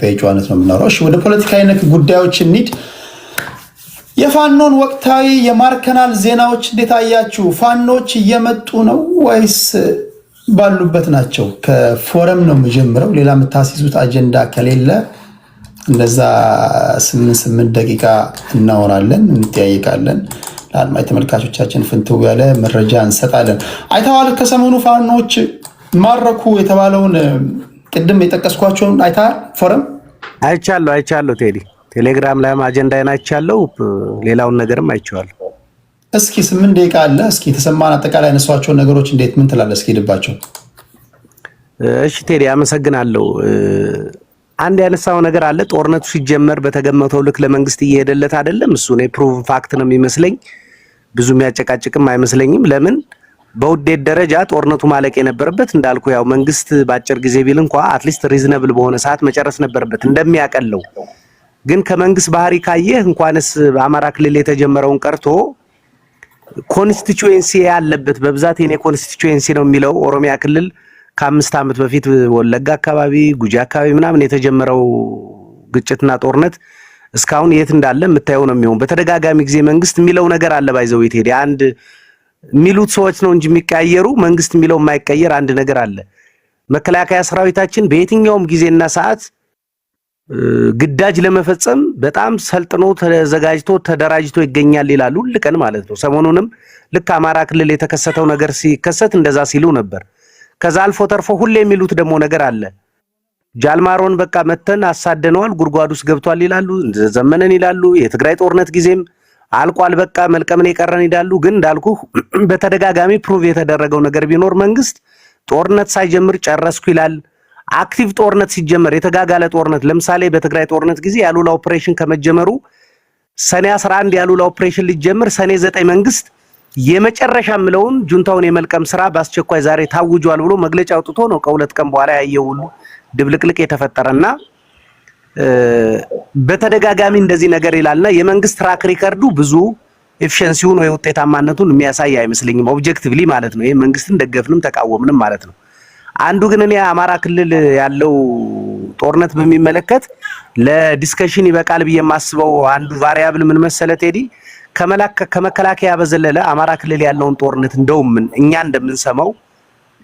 ኢትዮጵያዊ ጨዋነት ነው የምናወራው። እሺ ወደ ፖለቲካዊ ነክ ጉዳዮች እንሂድ። የፋኖን ወቅታዊ የማርከናል ዜናዎች እንዴት አያችሁ? ፋኖች እየመጡ ነው ወይስ ባሉበት ናቸው? ከፎረም ነው የምጀምረው። ሌላ የምታስይዙት አጀንዳ ከሌለ እንደዛ 8 ደቂቃ እናወራለን፣ እንጠያይቃለን። ለአድማጭ ተመልካቾቻችን ፍንትው ያለ መረጃ እንሰጣለን። አይተዋል? ከሰሞኑ ፋኖች ማረኩ የተባለውን ቅድም የጠቀስኳቸውን አይተሃል? ፎረም አይቻለሁ ቴዲ፣ ቴሌግራም ላይ አጀንዳዬን አይቻለሁ። ሌላውን ነገርም አይቻለሁ። እስኪ 8 ደቂቃ አለ። እስኪ ተሰማን አጠቃላይ ያነሷቸውን ነገሮች እንዴት ምን ትላለህ? እስኪ ሄድባቸው። እሺ ቴዲ አመሰግናለሁ። አንድ ያነሳው ነገር አለ። ጦርነቱ ሲጀመር በተገመተው ልክ ለመንግስት እየሄደለት አይደለም። እሱ ነው ፕሩቭ ፋክት ነው የሚመስለኝ። ብዙ የሚያጨቃጭቅም አይመስለኝም። ለምን በውዴት ደረጃ ጦርነቱ ማለቅ የነበረበት እንዳልኩ ያው መንግስት ባጭር ጊዜ ቢል እንኳን አትሊስት ሪዝነብል በሆነ ሰዓት መጨረስ ነበረበት እንደሚያቀለው። ግን ከመንግስት ባህሪ ካየህ እንኳንስ በአማራ ክልል የተጀመረውን ቀርቶ ኮንስቲቹዌንሲ ያለበት በብዛት የኔ ኮንስቲቹዌንሲ ነው የሚለው ኦሮሚያ ክልል ከ5 ዓመት በፊት ወለጋ አካባቢ ጉጂ አካባቢ ምናምን የተጀመረው ግጭትና ጦርነት እስካሁን የት እንዳለ የምታየው ነው የሚሆን። በተደጋጋሚ ጊዜ መንግስት የሚለው ነገር አለ ባይዘው ይሄድ አንድ የሚሉት ሰዎች ነው እንጂ የሚቀየሩ መንግስት የሚለው የማይቀየር አንድ ነገር አለ። መከላከያ ሰራዊታችን በየትኛውም ጊዜና ሰዓት ግዳጅ ለመፈጸም በጣም ሰልጥኖ ተዘጋጅቶ ተደራጅቶ ይገኛል ይላሉ ልቀን ማለት ነው። ሰሞኑንም ልክ አማራ ክልል የተከሰተው ነገር ሲከሰት እንደዛ ሲሉ ነበር። ከዛ አልፎ ተርፎ ሁሌ የሚሉት ደግሞ ነገር አለ። ጃልማሮን በቃ መተን አሳደነዋል ጉርጓድ ውስጥ ገብቷል ይላሉ፣ ዘመነን ይላሉ። የትግራይ ጦርነት ጊዜም አልቋል በቃ መልቀምን የቀረን ይላሉ። ግን እንዳልኩ በተደጋጋሚ ፕሩቭ የተደረገው ነገር ቢኖር መንግስት ጦርነት ሳይጀምር ጨረስኩ ይላል። አክቲቭ ጦርነት ሲጀመር የተጋጋለ ጦርነት ለምሳሌ በትግራይ ጦርነት ጊዜ ያሉላ ኦፕሬሽን ከመጀመሩ ሰኔ 11 ያሉላ ኦፕሬሽን ሊጀምር ሰኔ 9 መንግስት የመጨረሻ ምለውን ጁንታውን የመልቀም ስራ በአስቸኳይ ዛሬ ታውጇል ብሎ መግለጫ አውጥቶ ነው ከሁለት ቀን በኋላ ያየው ሁሉ ድብልቅልቅ የተፈጠረና በተደጋጋሚ እንደዚህ ነገር ይላልና የመንግስት ትራክ ሪከርዱ ብዙ ኤፊሺየንሲውን ወይ ውጤታማነቱን የሚያሳይ አይመስልኝም ኦብጀክቲቭሊ ማለት ነው። ይሄ መንግስትን ደገፍንም ተቃወምንም ማለት ነው። አንዱ ግን እኔ አማራ ክልል ያለው ጦርነት በሚመለከት ለዲስከሽን ይበቃል ብዬ የማስበው አንዱ ቫሪያብል ምን መሰለ ቴዲ፣ ከመከላከያ በዘለለ አማራ ክልል ያለውን ጦርነት እንደውም እኛ እንደምንሰማው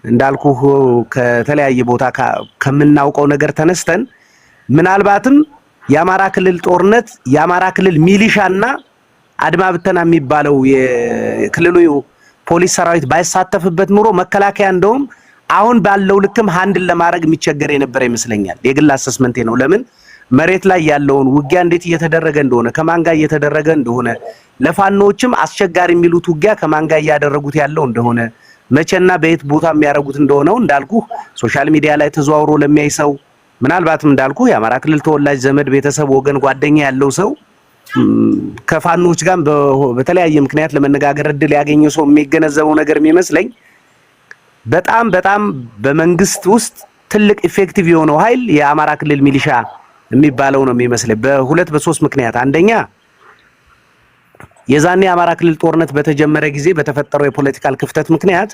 እንዳልኩ ከተለያየ ቦታ ከምናውቀው ነገር ተነስተን ምናልባትም የአማራ ክልል ጦርነት የአማራ ክልል ሚሊሻና አድማ ብተና የሚባለው የክልሉ ፖሊስ ሰራዊት ባይሳተፍበት ኑሮ መከላከያ እንደውም አሁን ባለው ልክም ሃንድል ለማድረግ የሚቸገር የነበረ ይመስለኛል። የግል አሰስመንቴ ነው። ለምን መሬት ላይ ያለውን ውጊያ እንዴት እየተደረገ እንደሆነ ከማን ጋር እየተደረገ እንደሆነ ለፋኖችም አስቸጋሪ የሚሉት ውጊያ ከማን ጋር እያደረጉት ያለው እንደሆነ መቼና በየት ቦታ የሚያደርጉት እንደሆነው እንዳልኩ ሶሻል ሚዲያ ላይ ተዘዋውሮ ለሚያይ ሰው ምናልባትም እንዳልኩ የአማራ ክልል ተወላጅ ዘመድ ቤተሰብ ወገን ጓደኛ ያለው ሰው ከፋኖች ጋር በተለያየ ምክንያት ለመነጋገር እድል ያገኘው ሰው የሚገነዘበው ነገር የሚመስለኝ በጣም በመንግስት ውስጥ ትልቅ ኢፌክቲቭ የሆነው ኃይል የአማራ ክልል ሚሊሻ የሚባለው ነው የሚመስለኝ በ2 በ3 ምክንያት። አንደኛ የዛኔ የአማራ ክልል ጦርነት በተጀመረ ጊዜ በተፈጠረው የፖለቲካል ክፍተት ምክንያት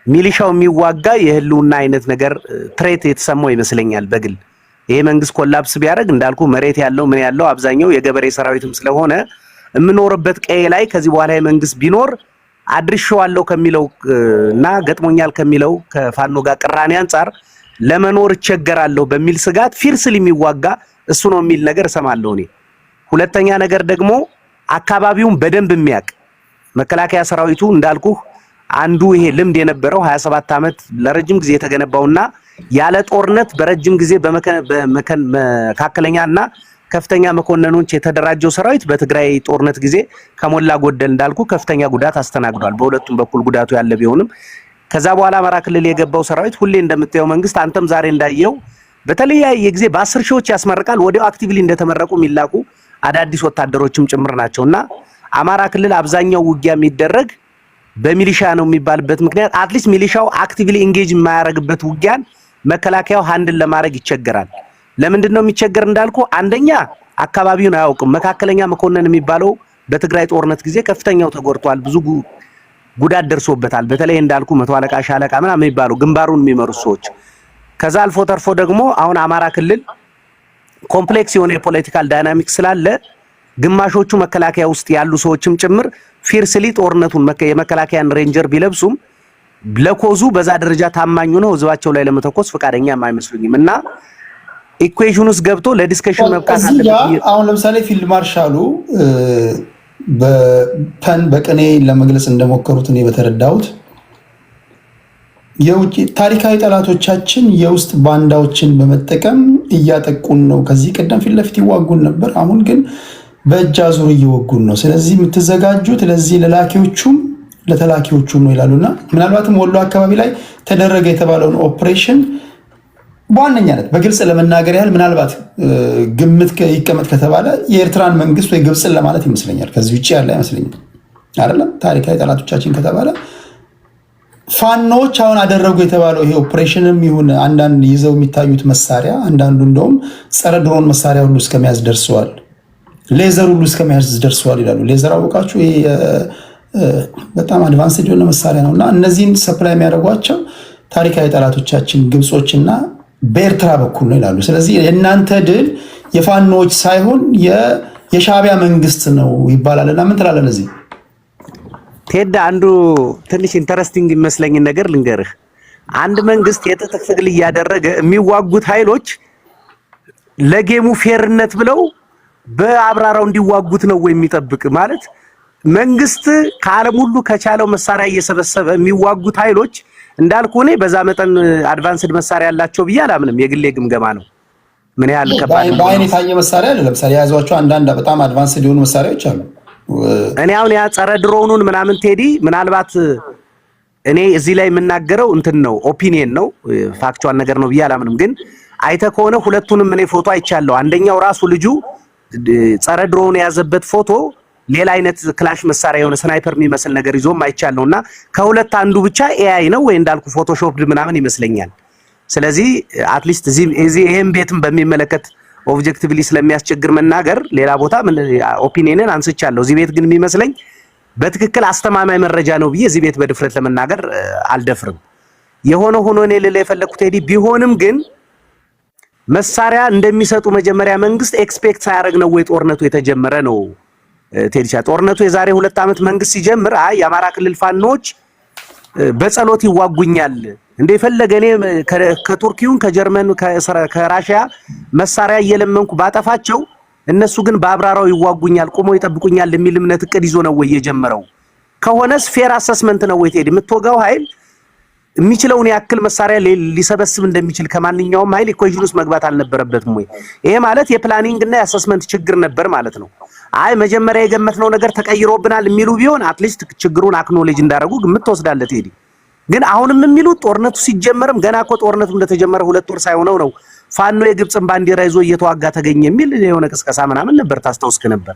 ሚሊሻው የሚዋጋ የህልውና አይነት ነገር ትሬት የተሰማው ይመስለኛል በግል። ይሄ መንግስት ኮላፕስ ቢያደርግ እንዳልኩ መሬት ያለው ምን ያለው አብዛኛው የገበሬ ሰራዊትም ስለሆነ የምኖርበት ቀዬ ላይ ከዚህ በኋላ የመንግስት ቢኖር አድርሻዋለሁ ከሚለው እና ገጥሞኛል ከሚለው ከፋኖ ጋር ቅራኔ አንፃር ለመኖር እቸገራለሁ በሚል ስጋት ፊርስሊ የሚዋጋ እሱ ነው የሚል ነገር እሰማለሁ እኔ። ሁለተኛ ነገር ደግሞ አካባቢውን በደንብ የሚያውቅ መከላከያ ሰራዊቱ እንዳልኩ አንዱ ይሄ ልምድ የነበረው 27 ዓመት ለረጅም ጊዜ የተገነባውና ያለ ጦርነት በረጅም ጊዜ በመካከለኛና ከፍተኛ መኮንኖች የተደራጀው ሰራዊት በትግራይ ጦርነት ጊዜ ከሞላ ጎደል እንዳልኩ ከፍተኛ ጉዳት አስተናግዷል። በሁለቱም በኩል ጉዳቱ ያለ ቢሆንም ከዛ በኋላ አማራ ክልል የገባው ሰራዊት ሁሌ እንደምታየው መንግስት አንተም ዛሬ እንዳየው በተለያየ ጊዜ በ10 ሺዎች ያስመርቃል። ወዲያው አክቲቭሊ እንደተመረቁ የሚላኩ አዳዲስ ወታደሮችም ጭምር ናቸውና አማራ ክልል አብዛኛው ውጊያ የሚደረግ በሚሊሻ ነው የሚባልበት ምክንያት አትሊስት ሚሊሻው አክቲቭሊ ኢንጌጅ የማያደርግበት ውጊያን መከላከያው ሃንድል ለማድረግ ይቸገራል። ለምንድን ነው የሚቸገር እንዳልኩ አንደኛ አካባቢውን አያውቅም። መካከለኛ መኮንን የሚባለው በትግራይ ጦርነት ጊዜ ከፍተኛው ተጎድቷል፣ ብዙ ጉዳት ደርሶበታል። በተለይ እንዳልኩ 100 አለቃ ሻለቃ ምናምን የሚባለው ግንባሩን የሚመሩ ሰዎች። ከዛ አልፎ ተርፎ ደግሞ አሁን አማራ ክልል ኮምፕሌክስ የሆነ የፖለቲካል ዳይናሚክስ ስላለ ግማሾቹ መከላከያ ውስጥ ያሉ ሰዎችም ጭምር ፊርስሊ ጦርነቱን የመከላከያን ሬንጀር ቢለብሱም ለኮዙ በዛ ደረጃ ታማኙ ነው ህዝባቸው ላይ ለመተኮስ ፈቃደኛ የማይመስሉኝም እና ኢኩዌሽን ውስጥ ገብቶ ለዲስከሽን መብቃት አለበት። አሁን ለምሳሌ ፊልድ ማርሻሉ በቅኔ ለመግለጽ እንደሞከሩት እኔ በተረዳሁት የውጭ ታሪካዊ ጠላቶቻችን የውስጥ ባንዳዎችን በመጠቀም እያጠቁን ነው። ከዚህ ቀደም ፊት ለፊት ይዋጉን ነበር፣ አሁን ግን በእጅ አዙር እየወጉን ነው። ስለዚህ የምትዘጋጁት ለዚህ ለላኪዎቹም ለተላኪዎቹም ነው ይላሉና ምናልባትም ወሎ አካባቢ ላይ ተደረገ የተባለውን ኦፕሬሽን በዋነኛነት በግልጽ ለመናገር ያህል ምናልባት ግምት ይቀመጥ ከተባለ የኤርትራን መንግስት ወይ ግብፅን ለማለት ይመስለኛል። ከዚህ ውጭ ያለ አይመስለኝም። አይደለም ታሪካዊ ጠላቶቻችን ከተባለ ፋኖች አሁን አደረጉ የተባለው ይሄ ኦፕሬሽንም ይሁን አንዳንድ ይዘው የሚታዩት መሳሪያ አንዳንዱ እንደውም ጸረ ድሮን መሳሪያ ሁሉ እስከመያዝ ደርሰዋል፣ ሌዘር ሁሉ እስከመያዝ ደርሰዋል ይላሉ። ሌዘር አወቃችሁ? ይሄ በጣም አድቫንስድ የሆነ መሳሪያ ነው እና እነዚህን ሰፕላይ የሚያደርጓቸው ታሪካዊ ጠላቶቻችን ግብጾችና በኤርትራ በኩል ነው ይላሉ። ስለዚህ የእናንተ ድል የፋኖች ሳይሆን የሻዕቢያ መንግስት ነው ይባላል እና ምን ትላለህ ለዚህ? ቴዳ አንዱ ትንሽ ኢንተረስቲንግ የሚመስለኝ ነገር ልንገርህ። አንድ መንግስት የትጥቅ ትግል እያደረገ የሚዋጉት ኃይሎች ለጌሙ ፌርነት ብለው በአብራራው እንዲዋጉት ነው ወይ የሚጠብቅ? ማለት መንግስት ከዓለም ሁሉ ከቻለው መሳሪያ እየሰበሰበ የሚዋጉት ኃይሎች እንዳልኩ እኔ በዛ መጠን አድቫንስድ መሳሪያ ያላቸው ብዬ አላምንም። የግሌ ግምገማ ነው። ምን ያህል ከባድ ነው በአይን የታየ መሳሪያ አለ። ለምሳሌ የያዟቸው አንዳንድ በጣም አድቫንስድ የሆኑ መሳሪያዎች አሉ። እኔ አሁን ያ ጸረ ድሮኑን ምናምን ቴዲ ምናልባት እኔ እዚህ ላይ የምናገረው እንትን ነው ኦፒኒየን ነው ፋክቹዋል ነገር ነው ብዬ አላምንም። ግን አይተህ ከሆነ ሁለቱንም እኔ ፎቶ አይቻለሁ። አንደኛው ራሱ ልጁ ጸረ ድሮን የያዘበት ፎቶ ሌላ አይነት ክላሽ መሳሪያ የሆነ ስናይፐር የሚመስል ነገር ይዞም አይቻለሁና ከሁለት አንዱ ብቻ ኤአይ ነው ወይ እንዳልኩ ፎቶሾፕድ ምናምን ይመስለኛል። ስለዚህ አትሊስት እዚህ ይሄን ቤትም በሚመለከት ኦብጀክቲቭሊ ስለሚያስቸግር መናገር ሌላ ቦታ ኦፒኒየንን አንስቻለሁ። እዚህ ቤት ግን የሚመስለኝ በትክክል አስተማማኝ መረጃ ነው ብዬ እዚህ ቤት በድፍረት ለመናገር አልደፍርም። የሆነ ሆኖ እኔ ልል የፈለኩት ቴዲ ቢሆንም ግን መሳሪያ እንደሚሰጡ መጀመሪያ መንግስት ኤክስፔክት ሳያደርግ ነው ወይ ጦርነቱ የተጀመረ ነው? ቴዲቻ ጦርነቱ የዛሬ 2 ዓመት መንግስት ሲጀምር አይ የአማራ ክልል ፋኖች በጸሎት ይዋጉኛል እንደ ፈለገ እኔ ከቱርኪውን ከጀርመን ከራሺያ መሳሪያ እየለመንኩ ባጠፋቸው እነሱ ግን በአብራራው ይዋጉኛል ቆሞ ይጠብቁኛል የሚል እምነት እቅድ ይዞ ነው ወይ የጀመረው? ከሆነስ ፌር አሰስመንት ነው ወይ ቴዲ? የምትወጋው ኃይል የሚችለውን ያክል መሳሪያ ሊሰበስብ እንደሚችል ከማንኛውም ኃይል ኢኩዌሽን ውስጥ መግባት አልነበረበትም ወይ? ይሄ ማለት የፕላኒንግ እና የአሰስመንት ችግር ነበር ማለት ነው። አይ መጀመሪያ የገመትነው ነገር ተቀይሮብናል የሚሉ ቢሆን አትሊስት ችግሩን አክኖሌጅ እንዳደረጉ ግምት ተወስዳለህ ቴዲ። ግን አሁንም የሚሉት ጦርነቱ ሲጀመርም ገና እኮ ጦርነቱ እንደተጀመረ 2 ወር ሳይሆነው ነው ፋኖ የግብፅን ባንዲራ ይዞ እየተዋጋ ተገኘ የሚል የሆነ ቅስቀሳ ምናምን ነበር፣ ታስታውስክ ነበር።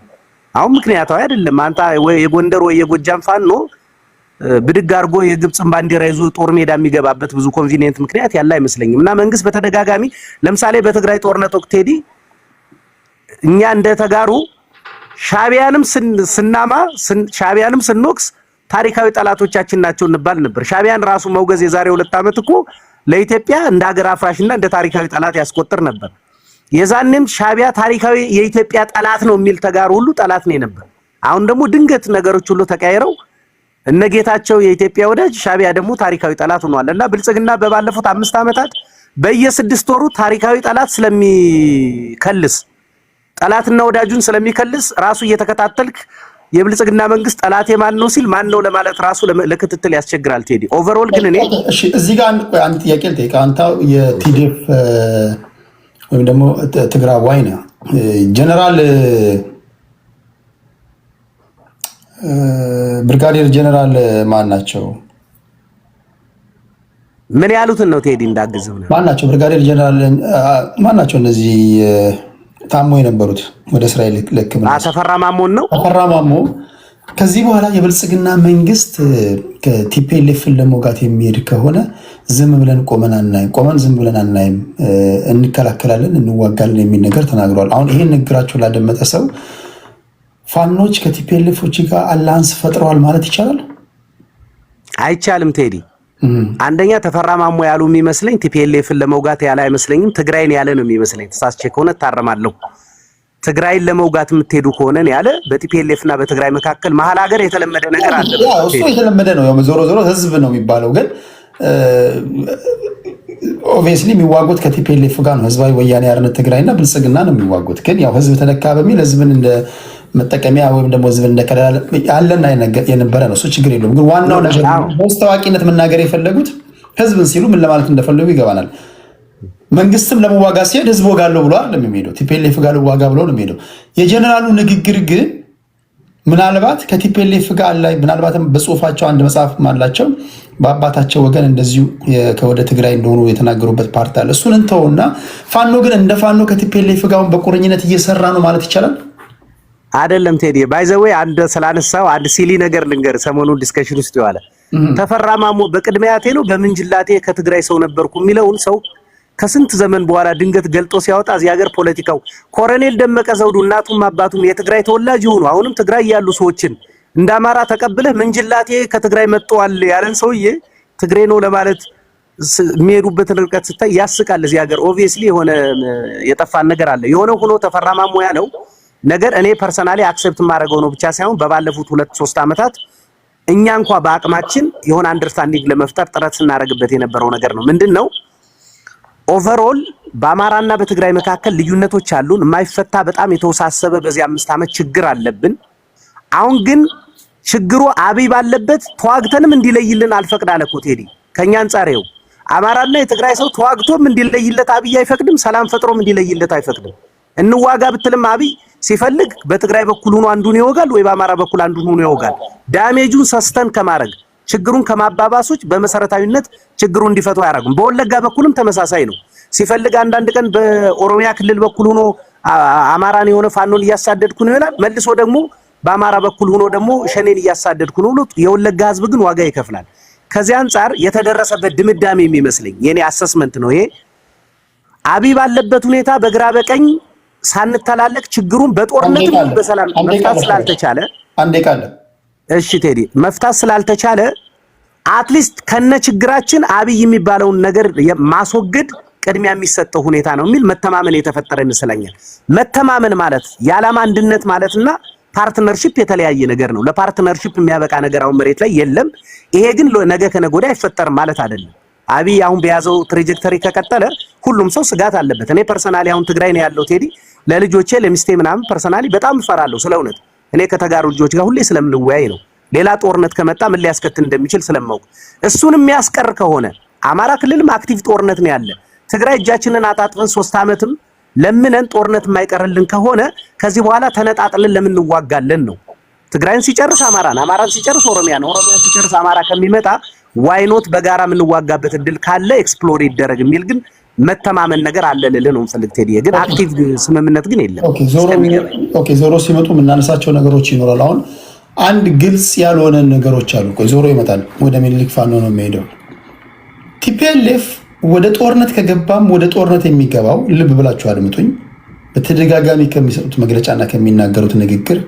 አሁን ምክንያታዊ አይደለም። አንተ ወይ የጎንደር ወይ የጎጃም ፋኖ ብድግ አድርጎ የግብፅን ባንዲራ ይዞ ጦር ሜዳ የሚገባበት ብዙ ኮንቪኒየንት ምክንያት ያለ አይመስለኝም። እና መንግስት በተደጋጋሚ ለምሳሌ በትግራይ ጦርነት ወቅት ቴዲ እኛ እንደተጋሩ ሻዕቢያንም ስናማ ሻዕቢያንም ስንወቅስ ታሪካዊ ጠላቶቻችን ናቸው እንባል ነበር። ሻዕቢያን ራሱ መውገዝ የዛሬ 2 ዓመት እኮ ለኢትዮጵያ እንደ ሀገር አፍራሽና እንደ ታሪካዊ ጠላት ያስቆጥር ነበር። የዛኔም ሻዕቢያ ታሪካዊ የኢትዮጵያ ጠላት ነው የሚል ተጋሩ ሁሉ ጠላት ነው ነበር። አሁን ደግሞ ድንገት ነገሮች ሁሉ ተቀያይረው እነጌታቸው የኢትዮጵያ ወዳጅ ሻዕቢያ ደግሞ ታሪካዊ ጠላት ሆኗልና ብልጽግና በባለፉት 5 ዓመታት በየ6 ወሩ ታሪካዊ ጠላት ስለሚከልስ ጠላትና ወዳጁን ስለሚከልስ ራሱ እየተከታተልክ የብልጽግና መንግስት ጠላት የማን ነው ሲል ማን ነው ለማለት ራሱ ለክትትል ያስቸግራል ቴዲ። ኦቨርኦል ግን እኔ እሺ እዚህ ጋር አንድ ጥያቄ ልጠይቅ። አንተ የቲዲኤፍ ወይም ደግሞ ትግራዋይ ነህ። ጀነራል ብርጋዴር ጀነራል ማን ናቸው? ምን ያሉትን ነው ቴዲ እንዳግዝም ነው? ማን ናቸው? ብርጋዴር ጀነራል ማን ናቸው? እነዚህ ታሞ የነበሩት ወደ እስራኤል ለሕክምና ተፈራ ማሞን ነው። ተፈራ ማሞ ከዚህ በኋላ የብልጽግና መንግስት ከቲፒኤልኤፍን ለመውጋት የሚሄድ ከሆነ ዝም ብለን ቆመን ዝም ብለን አናይም፣ እንከላከላለን፣ እንዋጋለን የሚል ነገር ተናግረዋል። አሁን ይሄን ንግግራቸው ላደመጠ ሰው ፋኖች ከቲፒኤልኤፎች ጋር አላንስ ፈጥረዋል ማለት ይቻላል? አይቻልም ቴዲ። አንደኛ ተፈራማሞ ያሉ የሚመስለኝ ቲፒኤልኤፍን ለመውጋት ያለ አይመስለኝም፣ ትግራይን ያለ ነው የሚመስለኝ። ተሳስቼ ከሆነ ታረማለሁ። ትግራይን ለመውጋት የምትሄዱ ከሆነ ያለ በቲፒኤልኤፍ እና በትግራይ መካከል መሀል ሀገር የተለመደ ነገር አለ። እሱ የተለመደ ነው። ያው ዞሮ ዞሮ ህዝብ ነው የሚባለው፣ ግን ኦብቪየስሊ የሚዋጉት ከቲፒኤልኤፍ ጋር ነው። ህዝባዊ ወያኔ ሓርነት ትግራይና ብልጽግና ነው የሚዋጉት። ግን ያው ህዝብ ተነካ በሚል ህዝብን እንደ መጠቀሚያ ወይም ደግሞ ህዝብን እንደከለላ ያለና የነበረ ነው። እሱ ችግር የለውም። ግን ዋናው ነገር በውስጥ ታዋቂነት መናገር የፈለጉት ህዝብን ሲሉ ምን ለማለት እንደፈለጉ ይገባናል። መንግስትም ለመዋጋት ሲሄድ ህዝብ ወጋለሁ ብሎ አይደለም የሚሄደው፣ ቲፒኤልኤፍ ጋር ዋጋ ብሎ ነው የሚሄደው። የጀነራሉ ንግግር ግን ምናልባት ከቲፒኤልኤፍ ጋር ላይ ምናልባትም በጽሁፋቸው አንድ መጽሐፍ አላቸው በአባታቸው ወገን እንደዚሁ ከወደ ትግራይ እንደሆኑ የተናገሩበት ፓርት አለ። እሱን እንተውና ፋኖ ግን እንደ ፋኖ ከቲፒኤልኤፍ ጋር በቁርኝነት እየሰራ ነው ማለት ይቻላል አይደለም? ቴዲ ባይዘዌ አንድ ስላነሳው አንድ ሲሊ ነገር ልንገር። ሰሞኑን ዲስከሽን ውስጥ ይዋለ ተፈራማሞ በቅድሚያቴ ነው በምንጅላቴ ከትግራይ ሰው ነበርኩ የሚለውን ሰው ከስንት ዘመን በኋላ ድንገት ገልጦ ሲያወጣ እዚህ ሀገር ፖለቲካው ኮሎኔል ደመቀ ዘውዱ እናቱም አባቱም የትግራይ ተወላጅ ይሁኑ አሁንም ትግራይ ያሉ ሰዎችን እንደ አማራ ተቀብለህ ምንጅላቴ ከትግራይ መጥተዋል ያለን ሰውዬ ትግሬ ነው ለማለት የሚሄዱበትን ርቀት ስታይ ያስቃል። እዚህ ሀገር ኦብቪየስሊ የሆነ የጠፋን ነገር አለ። የሆነ ሆኖ ተፈራማሞ ያለው ነገር እኔ ፐርሰናሊ አክሰፕት ማድረገው ነው ብቻ ሳይሆን በባለፉት 2-3 ዓመታት እኛ እንኳን በአቅማችን የሆነ አንደርስታንዲንግ ለመፍጠር ጥረት ስናደርግበት የነበረው ነገር ነው። ምንድነው ኦቨርኦል በአማራና በትግራይ መካከል ልዩነቶች አሉን። የማይፈታ በጣም የተወሳሰበ በዚህ 5 ዓመት ችግር አለብን። አሁን ግን ችግሩ አብይ ባለበት ተዋግተንም እንዲለይልን አልፈቅዳለ እኮ ቴዲ። ከኛ አንጻር ይኸው አማራና የትግራይ ሰው ተዋግቶም እንዲለይለት አብይ አይፈቅድም፣ ሰላም ፈጥሮም እንዲለይለት አይፈቅድም። እንዋጋ ብትልም አብይ ሲፈልግ በትግራይ በኩል ሆኖ አንዱን ይወጋል ወይ በአማራ በኩል አንዱን ሆኖ ይወጋል። ዳሜጁን ሰስተን ከማድረግ ችግሩን ከማባባሶች በመሰረታዊነት ችግሩን እንዲፈቱ አያደርጉም። በወለጋ በኩልም ተመሳሳይ ነው። ሲፈልግ አንዳንድ ቀን በኦሮሚያ ክልል በኩል ሆኖ አማራን የሆነ ፋኖን እያሳደድኩ ነው ይላል። መልሶ ደግሞ በአማራ በኩል ሆኖ ደግሞ ሸኔን እያሳደድኩ ነው ብሎ የወለጋ ህዝብ ግን ዋጋ ይከፍላል። ከዚህ አንጻር የተደረሰበት ድምዳሜ የሚመስለኝ የኔ አሰስመንት ነው ይሄ። አብይ ባለበት ሁኔታ በግራ በቀኝ ሳንተላለቅ ችግሩን በጦርነት በሰላም መፍታት ስላልተቻለ አንዴ ቃል እሺ ቴዲ መፍታት ስላልተቻለ አትሊስት ከነ ችግራችን አብይ የሚባለውን ነገር ማስወገድ ቅድሚያ የሚሰጠው ሁኔታ ነው የሚል መተማመን የተፈጠረ ይመስለኛል። መተማመን ማለት የዓላማ አንድነት ማለትና ፓርትነርሺፕ የተለያየ ነገር ነው። ለፓርትነርሺፕ የሚያበቃ ነገር አሁን መሬት ላይ የለም። ይሄ ግን ነገ ከነገ ወዲያ አይፈጠርም ማለት አይደለም። አብይ አሁን በያዘው ትራጀክተሪ ከቀጠለ ሁሉም ሰው ስጋት አለበት። እኔ ፐርሰናሊ አሁን ትግራይ ነው ያለው ቴዲ፣ ለልጆቼ ለሚስቴ ምናምን ፐርሰናሊ በጣም እፈራለሁ ስለ እውነት። እኔ ከተጋሩ ልጆች ጋር ሁሌ ስለምንወያይ ነው። ሌላ ጦርነት ከመጣ ምን ሊያስከትል እንደሚችል ስለማውቅ እሱን የሚያስቀር ከሆነ አማራ ክልልም አክቲቭ ጦርነት ነው ያለ። ትግራይ እጃችንን አጣጥፈን 3 ዓመትም ለምነን ጦርነት የማይቀርልን ከሆነ ከዚህ በኋላ ተነጣጥለን ለምን እንዋጋለን ነው። ትግራይን ሲጨርስ አማራን፣ አማራን ሲጨርስ ኦሮሚያን፣ ኦሮሚያን ሲጨርስ አማራ ከሚመጣ ዋይኖት በጋራ የምንዋጋበት እድል ካለ ኤክስፕሎር ይደረግ የሚል ግን መተማመን ነገር አለ ልልህ ነው የምፈልግ ቴዲ። ግን አክቲቭ ስምምነት ግን የለም። ኦኬ ዞሮ ሲመጡ የምናነሳቸው ነገሮች ይኖራል። አሁን አንድ ግልጽ ያልሆነ ነገሮች አሉ። ዞሮ ይመጣል ወደ ሚኒሊክ ፋኖ ነው የሚሄደው። ቲፒኤልኤፍ ወደ ጦርነት ከገባም ወደ ጦርነት የሚገባው ልብ ብላችሁ አድምጡኝ፣ በተደጋጋሚ ከሚሰጡት መግለጫና ከሚናገሩት ንግግር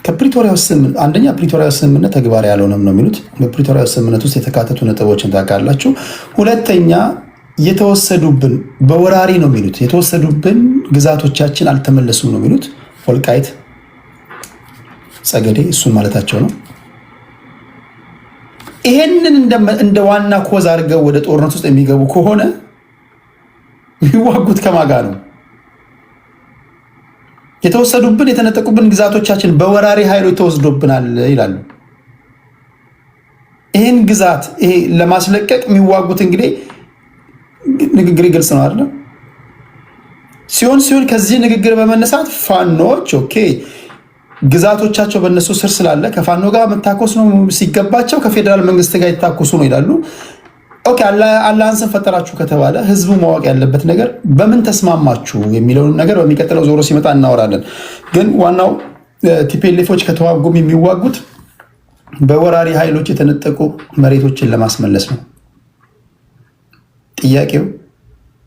ከፕሪቶሪያው ስምምነት አንደኛ ፕሪቶሪያው ስምምነት ተግባራዊ ያልሆነም ነው የሚሉት። በፕሪቶሪያው ስምምነት ውስጥ የተካተቱ ነጥቦችን ታውቃላችሁ። ሁለተኛ የተወሰዱብን በወራሪ ነው የሚሉት። የተወሰዱብን ግዛቶቻችን አልተመለሱም ነው የሚሉት። ወልቃይት፣ ጸገዴ እሱን ማለታቸው ነው። ይሄንን እንደ ዋና ኮዝ አድርገው ወደ ጦርነት ውስጥ የሚገቡ ከሆነ የሚዋጉት ከማጋ ነው። የተወሰዱብን የተነጠቁብን ግዛቶቻችን በወራሪ ኃይሎች ተወስዶብናል ይላሉ። ይህን ግዛት ይሄ ለማስለቀቅ የሚዋጉት እንግዲህ ንግግር ግልጽ ነው አይደል? ሲሆን ከዚህ ንግግር በመነሳት ፋኖች ኦኬ ግዛቶቻቸው በእነሱ ስር ስላለ ከፋኖ ጋር መታኮስ ነው ሲገባቸው ከፌዴራል መንግስት ጋር ይታኮሱ ነው ይላሉ። ኦኬ አላህን ፈጠራችሁ ከተባለ ህዝቡ ማወቅ ያለበት ነገር በምን ተስማማችሁ የሚለውን ነገር በሚቀጥለው ዞሮ ሲመጣ እናወራለን። ግን ዋናው ቲፒኤልኤፎች ከተዋጉም የሚዋጉት በወራሪ ኃይሎች የተነጠቁ መሬቶችን ለማስመለስ ነው። ጥያቄው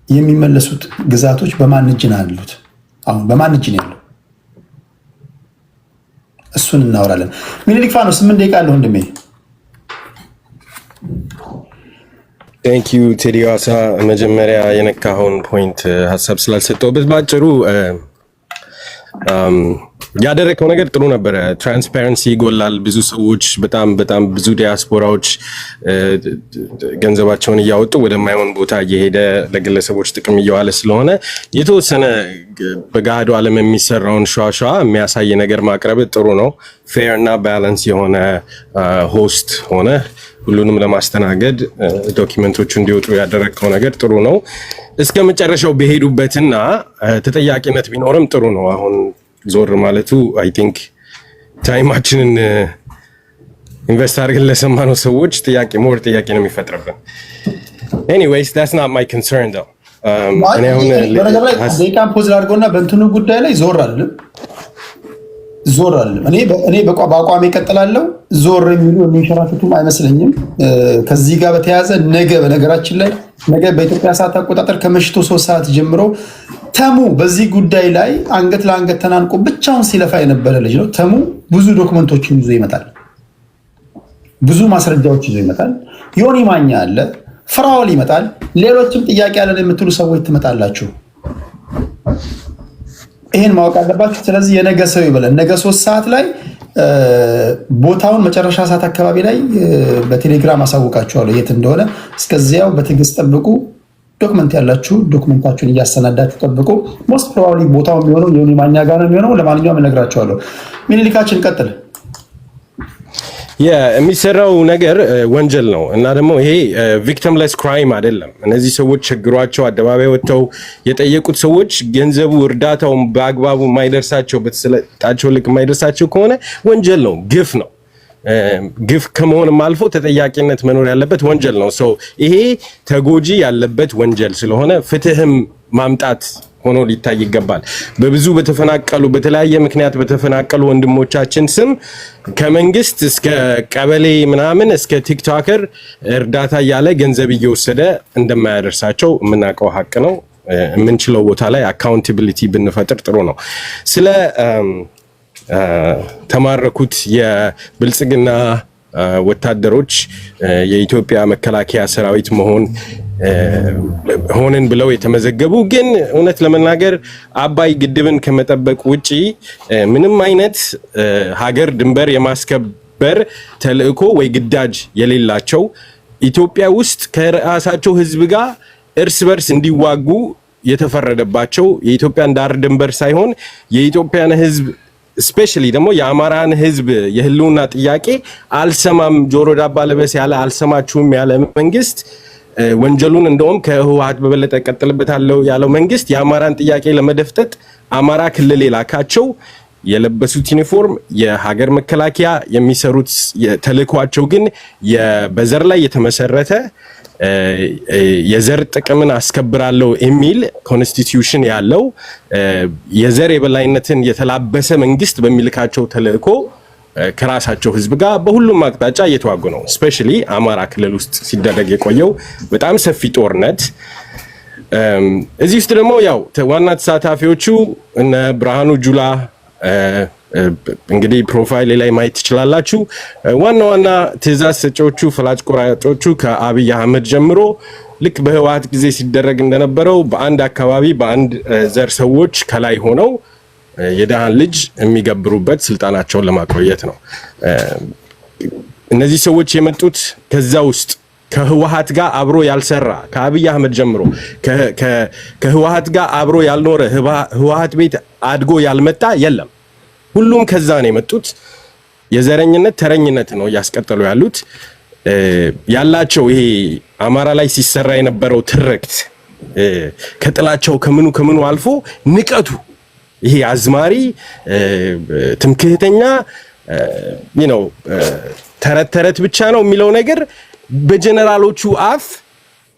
የሚመለሱት ግዛቶች በማን እጅ ነው ያሉት? አሁን በማን እጅ ነው ያለው? እሱን እናወራለን። ሚኒሊክ ፋኖ 8 ደቂቃ አለ ወንድሜ። Thank you ቴዲዮሳ መጀመሪያ የነካውን ፖይንት ሐሳብ ስላልሰጠውበት ባጭሩ ያደረከው ነገር ጥሩ ነበር። ትራንስፓረንሲ ይጎላል። ብዙ ሰዎች በጣም ብዙ ዲያስፖራዎች ገንዘባቸውን እያወጡ ወደማይሆን ቦታ እየሄደ ለግለሰቦች ጥቅም እየዋለ ስለሆነ የተወሰነ በጋዶ ዓለም የሚሰራውን ሸዋሸዋ የሚያሳይ ነገር ማቅረብ ጥሩ ነው። ፌር እና ባላንስ የሆነ ሆስት ሆነ ሁሉንም ለማስተናገድ ዶክመንቶቹ እንዲወጡ ያደረከው ነገር ጥሩ ነው። እስከ መጨረሻው በሄዱበትና ተጠያቂነት ቢኖርም ጥሩ ነው። አሁን ዞር ማለቱ አይ ቲንክ ታይማችንን ኢንቨስት አድርገን ለሰማነው ሰዎች ጥያቄ ነው የሚፈጥርብን። ኤኒዌይስ that's not my concern though። እኔ አሁን ደቂቃን ፖዝ ላድርገውና በእንትኑ ጉዳይ ላይ ዞር አልልም። እኔ በአቋሜ እቀጥላለሁ። ዞር የሚሉ የሚንሸራተቱም አይመስለኝም። ከዚህ ጋር በተያያዘ ነገ በነገራችን ላይ ነገ በኢትዮጵያ ሰዓት አቆጣጠር ከምሽቱ 3 ሰዓት ጀምሮ ተሙ በዚህ ጉዳይ ላይ አንገት ለአንገት ተናንቆ ብቻውን ሲለፋ የነበረ ልጅ ነው። ተሙ ብዙ ዶክመንቶችን ይዞ ይመጣል፣ ብዙ ማስረጃዎች ይዞ ይመጣል። ዮኒ ማኛ አለ፣ ፍራኦል ይመጣል፣ ሌሎችም ጥያቄ ያለን የምትሉ ሰዎች ትመጣላችሁ። ይሄን ማወቅ አለባችሁ። ስለዚህ የነገ ሰው ይበለን። ነገ 3 ሰዓት ላይ ቦታውን መጨረሻ ሰዓት አካባቢ ላይ በቴሌግራም አሳውቃችኋለሁ የት እንደሆነ። እስከዚያው በትዕግስት ጠብቁ። ዶክመንት ያላችሁ ዶክመንታችሁን እያሰናዳችሁ ጠብቁ። ሞስት ፕሮባብሊ ቦታው የሚሆነው ዮኒ ማኛ ጋር ነው የሚሆነው። ለማንኛውም እነግራችኋለሁ። ሚኒሊካችን ቀጥል። የሚሰራው ነገር ወንጀል ነው እና ደግሞ ይሄ ቪክቲምለስ ክራይም አይደለም። እነዚህ ሰዎች ችግሯቸው አደባባይ ወጥተው የጠየቁት ሰዎች ገንዘቡ እርዳታው በአግባቡ የማይደርሳቸው በተሰጣቸው ልክ የማይደርሳቸው ከሆነ ወንጀል ነው፣ ግፍ ነው። ግፍ ከመሆንም አልፎ ተጠያቂነት መኖር ያለበት ወንጀል ነው። ይሄ ተጎጂ ያለበት ወንጀል ስለሆነ ፍትህም ማምጣት ሆኖ ሊታይ ይገባል። በብዙ በተለያየ ምክንያት በተፈናቀሉ ወንድሞቻችን ስም ከመንግስት እስከ ቀበሌ ምናምን እስከ ቲክቶከር እርዳታ ያለ ገንዘብ እየወሰደ እንደማያደርሳቸው የምናውቀው ሀቅ ነው። የምንችለው ቦታ ላይ አካውንታቢሊቲ ብንፈጥር ጥሩ ነው። ስለ ተማረኩት የብልጽግና ወታደሮች የኢትዮጵያ መከላከያ ሰራዊት ሆነን ብለው የተመዘገቡ ግን እውነት ለመናገር አባይ ግድብን ከመጠበቅ ውጪ ምንም አይነት ሀገር ድንበር የማስከበር ተልእኮ ወይ ግዳጅ የሌላቸው ኢትዮጵያ ውስጥ ከራሳቸው ህዝብ ጋር እርስ በርስ እንዲዋጉ የተፈረደባቸው የኢትዮጵያን ዳር ድንበር ሳይሆን የኢትዮጵያን ህዝብ ስፔሻሊ ደግሞ የአማራን ህዝብ የህልውና ጥያቄ አልሰማም ጆሮ ዳባ ልበስ ያለ አልሰማችሁም ያለ መንግስት ወንጀሉን እንደውም ከህወሓት በበለጠ ቀጥልበታለሁ ያለው መንግስት የአማራን ጥያቄ ለመደፍጠጥ አማራ ክልል የላካቸው የለበሱት ዩኒፎርም የሀገር መከላከያ የሚሰሩት ተልእኳቸው ግን በዘር ላይ የተመሰረተ የዘር ጥቅምን አስከብራለሁ የሚል ኮንስቲቲዩሽን ያለው የዘር የበላይነትን የተላበሰ መንግስት በሚልካቸው ተልእኮ ከራሳቸው ህዝብ ጋር በሁሉም አቅጣጫ እየተዋጉ ነው። ስፔሻሊ አማራ ክልል ውስጥ ሲደረግ የቆየው በጣም ሰፊ ጦርነት እዚህ ውስጥ ደግሞ ያው ዋና ተሳታፊዎቹ እነ ብርሃኑ ጁላ እንግዲህ ፕሮፋይል ላይ ማየት ትችላላችሁ። ዋና ትዕዛዝ ሰጪዎቹ ፈላጭ ቆራጮቹ ከአብይ አህመድ ጀምሮ ልክ በህወሓት ጊዜ ሲደረግ እንደነበረው በአንድ አካባቢ በአንድ ዘር ሰዎች ከላይ ሆነው የደሃን ልጅ የሚገብሩበት ስልጣናቸውን ለማቆየት ነው። እነዚህ ሰዎች የመጡት ከዛ ውስጥ ከህወሓት ጋር አብሮ ያልሰራ ከአብይ አህመድ ጀምሮ ከህወሓት ጋር አብሮ ያልኖረ ህወሓት ቤት አድጎ ያልመጣ የለም። ሁሉም ከዛ ነው የመጡት። የዘረኝነት ተረኝነት ነው እያስቀጠሉ ያሉት ያላቸው። ይሄ አማራ ላይ ሲሰራ የነበረው ትርክት ከጥላቸው ከምኑ አልፎ ንቀቱ ይሄ አዝማሪ ትምክህተኛ ተረት ብቻ ነው የሚለው ነገር በጀነራሎቹ አፍ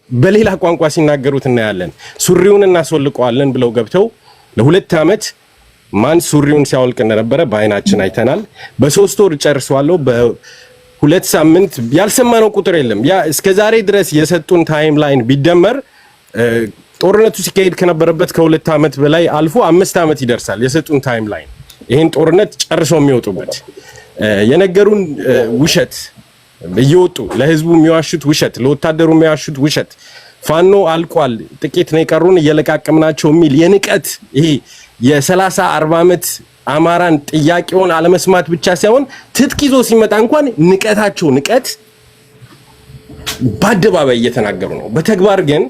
በሌላ ቋንቋ ሲናገሩት እናያለን። ሱሪውን እናስወልቀዋለን ብለው ገብተው ለ2 ዓመት ማን ሱሪውን ሲያወልቅ እንደነበረ በአይናችን አይተናል። በ3 ወር ጨርሰዋለሁ። በ2 ሳምንት ያልሰማነው ቁጥር የለም። ያ እስከዛሬ ድረስ የሰጡን ታይም ላይን ቢደመር ጦርነቱ ሲካሄድ ከነበረበት ከ2 ዓመት በላይ አልፎ 5 ዓመት ይደርሳል የሰጡን ታይም ላይን። ይሄን ጦርነት ጨርሰው የሚወጡበት የነገሩን ውሸት እየወጡ ለህዝቡ የሚዋሹት ውሸት፣ ለወታደሩ የሚዋሹት ውሸት፣ ፋኖ አልቋል ጥቂት ነው የቀሩን እየለቃቀምናቸው የሚል የንቀት ይሄ የ30 40 ዓመት አማራን ጥያቄውን አለመስማት ብቻ ሳይሆን ትጥቅ ይዞ ሲመጣ እንኳን ንቀታቸው ንቀት በአደባባይ እየተናገሩ ነው። በተግባር ግን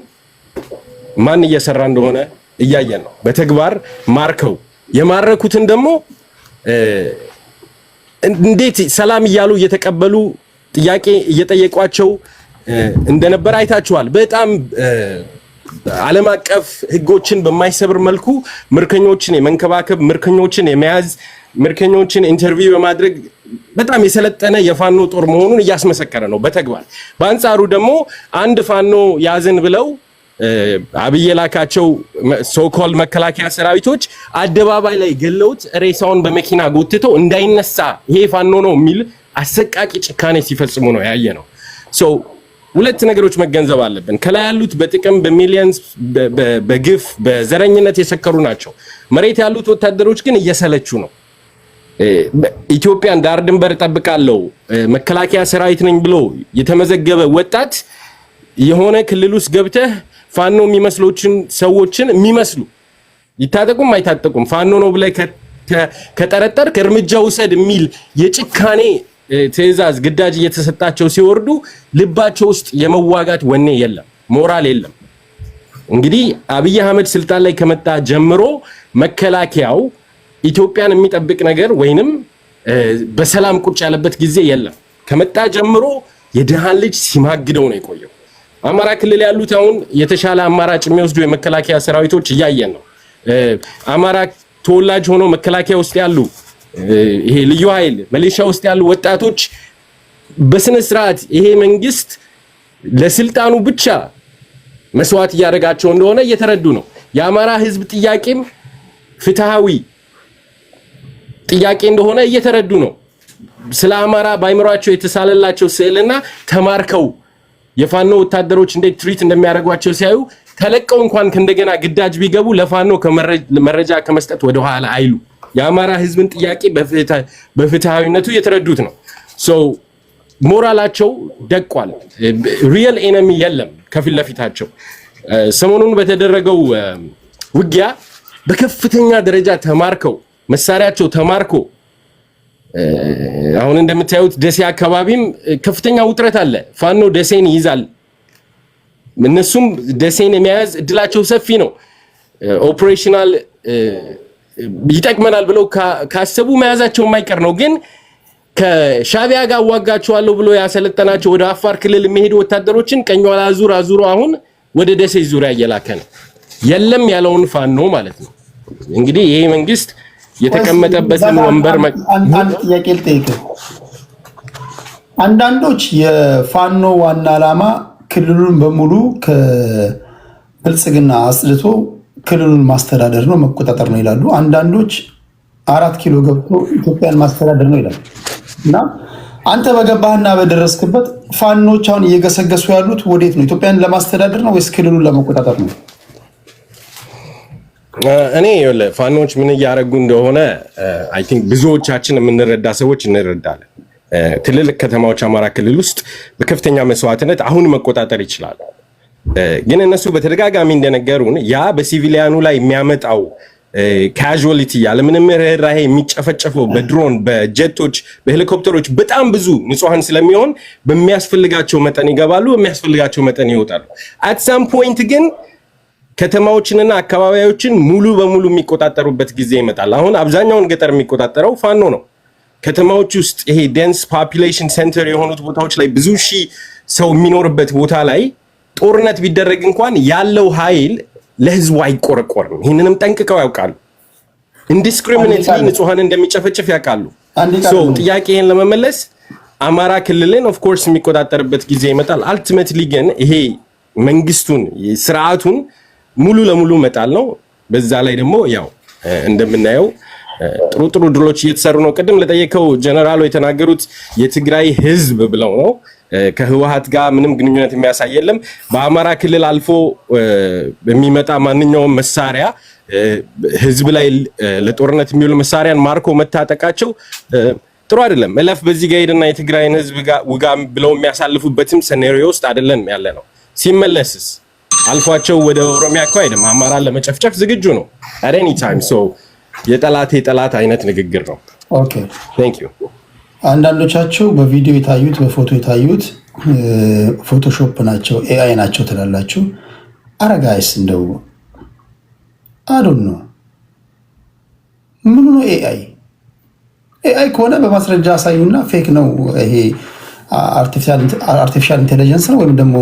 ማን እየሰራ እንደሆነ እያየን ነው። በተግባር ማርከው የማረኩትን ደግሞ እንዴት ሰላም እያሉ እየተቀበሉ ጥያቄ እየጠየቋቸው እንደነበር አይታችኋል። በጣም ዓለም አቀፍ ህጎችን በማይሰብር መልኩ ምርኮኞችን የመንከባከብ ምርኮኞችን የመያዝ ምርኮኞችን ኢንተርቪው በማድረግ በጣም የሰለጠነ የፋኖ ጦር መሆኑን እያስመሰከረ ነው በተግባር። በአንጻሩ ደግሞ አንድ ፋኖ ያዝን ብለው አብይ የላካቸው ሶኮል መከላከያ ሰራዊቶች አደባባይ ላይ ገለውት ሬሳውን በመኪና ጎትተው እንዳይነሳ ይሄ ፋኖ ነው የሚል አሰቃቂ ጭካኔ ሲፈጽሙ ነው ያየነው። ሁለት ነገሮች መገንዘብ አለብን። ከላይ ያሉት በጥቅም በሚሊየንስ በግፍ በዘረኝነት የሰከሩ ናቸው። መሬት ያሉት ወታደሮች ግን እየሰለቹ ነው። ኢትዮጵያን ዳር ድንበር ጠብቃለሁ መከላከያ ሰራዊት ነኝ ብሎ የተመዘገበ ወጣት የሆነ ክልል ውስጥ ገብተህ ፋኖ የሚመስሎችን ሰዎችን የሚመስሉ ይታጠቁም አይታጠቁም ፋኖ ነው ብለህ ከጠረጠርክ እርምጃ ውሰድ የሚል የጭካኔ ትዕዛዝ ግዳጅ እየተሰጣቸው ሲወርዱ ልባቸው ውስጥ የመዋጋት ወኔ የለም፣ ሞራል የለም። እንግዲህ አብይ አህመድ ስልጣን ላይ ከመጣ ጀምሮ መከላከያው ኢትዮጵያን የሚጠብቅ ነገር ወይንም በሰላም ቁጭ ያለበት ጊዜ የለም። ከመጣ ጀምሮ የደሃን ልጅ ሲማግደው ነው የቆየው። አማራ ክልል ያሉት አሁን የተሻለ አማራጭ የሚወስዱ የመከላከያ ሰራዊቶች እያየን ነው። አማራ ተወላጅ ሆኖ መከላከያ ውስጥ ያሉ ይሄ ልዩ ኃይል ሚሊሻ ውስጥ ያሉ ወጣቶች በስነ ስርዓት ይሄ መንግስት ለስልጣኑ ብቻ መስዋዕት እያደረጋቸው እንደሆነ እየተረዱ ነው። የአማራ ህዝብ ጥያቄም ፍትሃዊ ጥያቄ እንደሆነ እየተረዱ ነው። ስለ አማራ ባይመሯቸው የተሳለላቸው ስዕልና ተማርከው የፋኖ ወታደሮች እንዴት ትሪት እንደሚያደርጓቸው ሲያዩ ተለቀው እንኳን ከእንደገና ግዳጅ ቢገቡ ለፋኖ መረጃ ከመስጠት ወደ ኋላ አይሉ። የአማራ ህዝብን ጥያቄ በፍትሃዊነቱ እየተረዱት ነው። ሞራላቸው ደቋል። ሪል ኤነሚ የለም ከፊት ለፊታቸው። ሰሞኑን በተደረገው ውጊያ በከፍተኛ ደረጃ ተማርከው መሳሪያቸው ተማርኮ አሁን እንደምታዩት ደሴ አካባቢም ከፍተኛ ውጥረት አለ። ፋኖ ደሴን ይይዛል። እነሱም ደሴን የሚያዝ እድላቸው ሰፊ ነው። ኦፕሬሽናል ይጠቅመናል ብለው ካሰቡ መያዛቸው የማይቀር ነው። ግን ከሻቢያ ጋር ዋጋቸዋለሁ ብሎ ያሰለጠናቸው ወደ አፋር ክልል የሚሄዱ ወታደሮችን ቀኝ ኋላ አዙሮ አሁን ወደ ደሴ ዙሪያ እየላከ ነው። የለም ያለውን ፋኖ ማለት ነው። እንግዲህ ይሄ መንግስት የተቀመጠበትን ወንበር አንድ ጥያቄ ልጠይቅህ። አንዳንዶች የፋኖ ዋና ዓላማ ክልሉን በሙሉ ከብልጽግና አጽድቶ ክልሉን ማስተዳደር ነው መቆጣጠር ነው ይላሉ። አንዳንዶች 4 ኪሎ ገብቶ ኢትዮጵያን ማስተዳደር ነው ይላሉ። እና አንተ በገባህና በደረስክበት ፋኖች አሁን እየገሰገሱ ያሉት ወዴት ነው? ኢትዮጵያን ለማስተዳደር ነው ወይስ ክልሉን ለመቆጣጠር ነው? እኔ ፋኖች ምን እያደረጉ እንደሆነ አይ ቲንክ ብዙዎቻችን የምንረዳ ሰዎች እንረዳለን። ትልልቅ ከተማዎች አማራ ክልል ውስጥ በከፍተኛ መስዋዕትነት አሁን መቆጣጠር ይችላሉ። ግን እነሱ በተደጋጋሚ እንደነገሩን ያ በሲቪሊያኑ ላይ የሚያመጣው ካዡዋሊቲ ያለምንም ርህራሄ የሚጨፈጨፈው በድሮን በጀቶች በሄሊኮፕተሮች በጣም ብዙ ንጹሃን ስለሚሆን በሚያስፈልጋቸው መጠን ይገባሉ፣ በሚያስፈልጋቸው መጠን ይወጣሉ። አት ሳም ፖይንት ግን ከተማዎችንና አካባቢዎችን ሙሉ በሙሉ የሚቆጣጠሩበት ጊዜ ይመጣል። አሁን አብዛኛውን ገጠር የሚቆጣጠረው ፋኖ ነው። ከተማዎች ውስጥ ይሄ ዴንስ ፖፑሌሽን ሴንተር የሆኑት ቦታዎች ላይ ብዙ ሺህ ሰው የሚኖርበት ቦታ ላይ ጦርነት ቢደረግ እንኳን ያለው ኃይል ለህዝቡ አይቆረቆርም። ይህንንም ጠንቅቀው ያውቃሉ። ኢንዲስክሪሚኔትሊ ንጹሃን እንደሚጨፈጭፍ ያውቃሉ። ጥያቄን ለመመለስ አማራ ክልልን ኦፍ ኮርስ የሚቆጣጠርበት ጊዜ ይመጣል። አልቲሜትሊ ግን ይሄ መንግስቱን ስርዓቱን ሙሉ ለሙሉ መጣል ነው። በዛ ላይ ደግሞ ያው እንደምናየው ጥሩ ድሎች እየተሰሩ ነው። ቅድም ለጠየቀው ጀነራሉ የተናገሩት የትግራይ ህዝብ ብለው ነው። ከህወሓት ጋር ምንም ግንኙነት የሚያሳይ የለም። በአማራ ክልል አልፎ በሚመጣ ማንኛውም መሳሪያ ህዝብ ላይ ለጦርነት የሚውል መሳሪያን ማርኮ መታጠቃቸው ጥሩ አይደለም። እለፍ በዚህ ጋር ሄድና የትግራይን ህዝብ ውጋ ብለው የሚያሳልፉበትም ሴናሪዮ ውስጥ አይደለም ያለ ነው። ሲመለስስ አልፏቸው ወደ ኦሮሚያ እኮ አይደለም አማራን ለመጨፍጨፍ ዝግጁ ነው at any time so የጠላት አይነት ንግግር ነው። ኦኬ thank you። አንዳንዶቻችሁ በቪዲዮ የታዩት በፎቶ የታዩት ፎቶሾፕ ናቸው ኤአይ ናቸው ትላላችሁ። አረጋይስ እንደው አዶን ነው ምኑ ነው ኤአይ ከሆነ በማስረጃ አሳዩና ፌክ ነው ይሄ አርቲፊሻል ኢንተለጀንስ ነው ወይም ደግሞ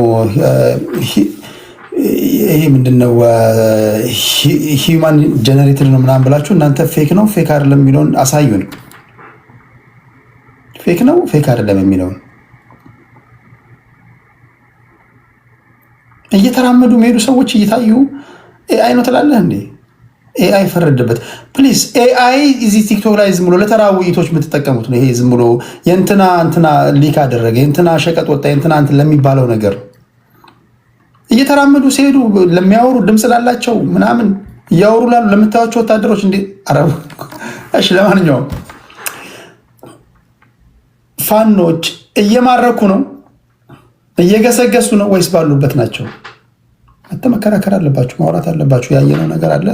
ይሄ ምንድነው ሂውማን ጀነሬትድ ነው ምናምን ብላችሁ እናንተ ፌክ ነው ፌክ አይደለም የሚለውን አሳዩን። ፌክ ነው ፌክ አይደለም የሚለውን እየተራመዱ የሚሄዱ ሰዎች እየታዩ ኤአይ ነው ትላለህ እንዴ? ኤአይ ፈረደበት ፕሊዝ። ኤአይ እዚህ ቲክቶክ ላይ ዝም ብሎ ለተራ ውይይቶች የምትጠቀሙት ነው። ይሄ ዝም ብሎ የእንትና ሊክ አደረገ የእንትና ሸቀጥ ወጣ የእንትና እንትን ለሚባለው ነገር እየተራመዱ ሲሄዱ ለሚያወሩ ድምፅ ላላቸው ምናምን እያወሩ ላሉ ለምታዩቸው ወታደሮች እንዴ አረብ። እሺ ለማንኛውም ፋኖች እየማረኩ ነው እየገሰገሱ ነው ወይስ ባሉበት ናቸው? መከራከር አለባችሁ፣ ማውራት አለባችሁ። ያየነው ነገር አለ፣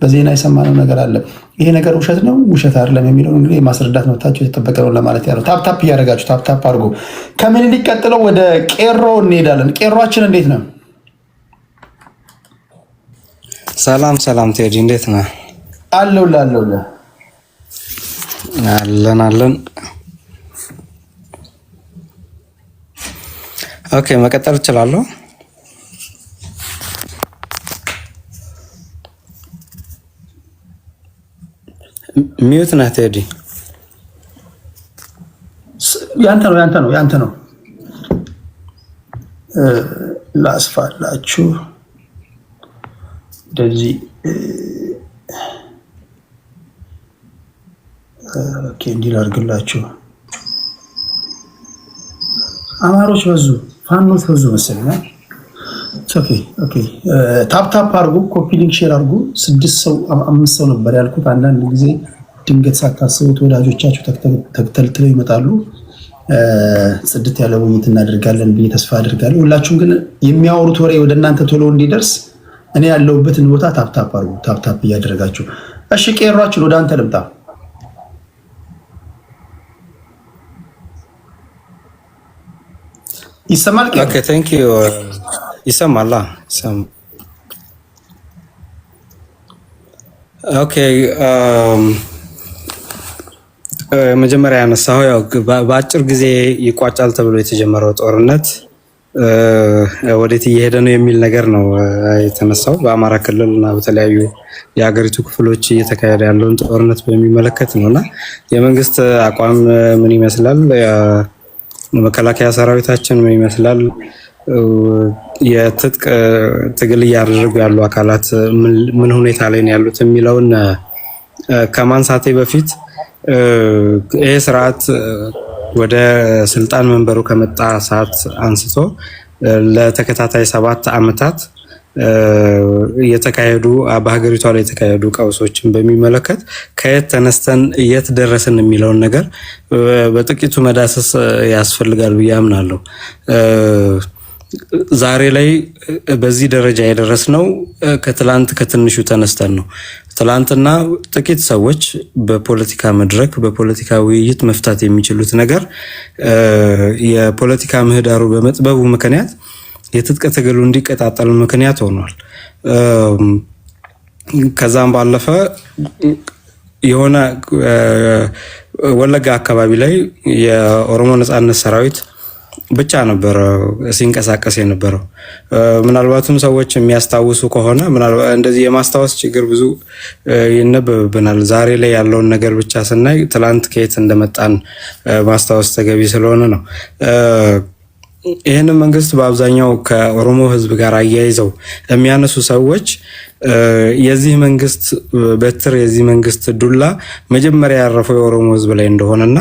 በዜና የሰማነው ነገር አለ። ይሄ ነገር ውሸት ነው ውሸት አይደለም የሚለውን እንግዲህ ማስረዳት መብታችሁ የተጠበቀ ነው ለማለት ያለው። ታፕታፕ እያደረጋችሁ ታፕታፕ አድርጎ ከምን ሊቀጥለው ወደ ቄሮ እንሄዳለን። ቄሮአችን እንዴት ነው? ሰላም ቴዲ እንዴት ነህ? አለሁልህ አለን። ኦኬ መቀጠል እችላለሁ? ሚዩት ነህ ቴዲ? ያንተ ነው። ላስፋላችሁ እንደዚህ ኦኬ እንዲህ ላድርግላችሁ። አማሮች በዙ፣ ፋኖች በዙ መሰለኝ። ኦኬ ታፕታፕ አድርጉ፣ ኮፒ ሊንክ ሼር አድርጉ። 6 ሰው 5 ሰው ነበር ያልኩት። አንዳንድ ጊዜ ድንገት ሳታስቡት ወዳጆቻችሁ ተከታትለው ይመጣሉ። ጽድት ያለ ውይይት እናደርጋለን ብዬ ተስፋ አድርጋለሁ። ሁላችሁም ግን የሚያወሩት ወሬ ወደ እናንተ ቶሎ እንዲደርስ እኔ ያለሁበትን ቦታ ታፕታፕ አድርጉ፣ ታፕታፕ እያደረጋችሁ። እሺ ቄሯችን ወደ አንተ ልምጣ። ይሰማል? ኦኬ ቴንክ ዩ። ይሰማል። ኦኬ መጀመሪያ ያነሳው ያው በአጭር ጊዜ ይቋጫል ተብሎ የተጀመረው ጦርነት ወዴት እየሄደ ነው የሚል ነገር ነው የተነሳው። በአማራ ክልል እና በተለያዩ የሀገሪቱ ክፍሎች እየተካሄደ ያለውን ጦርነት በሚመለከት ነውና የመንግስት አቋም ምን ይመስላል? መከላከያ ሰራዊታችን ምን ይመስላል? የትጥቅ ትግል እያደረጉ ያሉ አካላት ምን ሁኔታ ላይ ነው ያሉት የሚለውን ከማንሳቴ በፊት ይሄ ስርዓት ወደ ስልጣን መንበሩ ከመጣ ሰዓት አንስቶ ለተከታታይ 7 ዓመታት የተካሄዱ በሀገሪቷ ላይ የተካሄዱ ቀውሶችን በሚመለከት ከየት ተነስተን የት ደረስን የሚለውን ነገር በጥቂቱ መዳሰስ ያስፈልጋል ብዬ አምናለሁ። ዛሬ ላይ በዚህ ደረጃ የደረስነው ከትላንት ከትንሹ ተነስተን ነው። ትላንትና ጥቂት ሰዎች በፖለቲካ መድረክ በፖለቲካ ውይይት መፍታት የሚችሉት ነገር የፖለቲካ ምህዳሩ በመጥበቡ ምክንያት የትጥቅ ትግሉ እንዲቀጣጠል ምክንያት ሆኗል። ከዛም ባለፈ የሆነ ወለጋ አካባቢ ላይ የኦሮሞ ነጻነት ሰራዊት ብቻ ነበር ሲንቀሳቀስ የነበረው። ምናልባትም ሰዎች የሚያስታውሱ ከሆነ ምናልባት እንደዚህ የማስታወስ ችግር ብዙ ይነበብብናል። ዛሬ ላይ ያለውን ነገር ብቻ ስናይ ትላንት ከየት እንደመጣን ማስታወስ ተገቢ ስለሆነ ነው። ይህንን መንግስት በአብዛኛው ከኦሮሞ ህዝብ ጋር አያይዘው የሚያነሱ ሰዎች የዚህ መንግስት በትር የዚህ መንግስት ዱላ መጀመሪያ ያረፈው የኦሮሞ ህዝብ ላይ እንደሆነና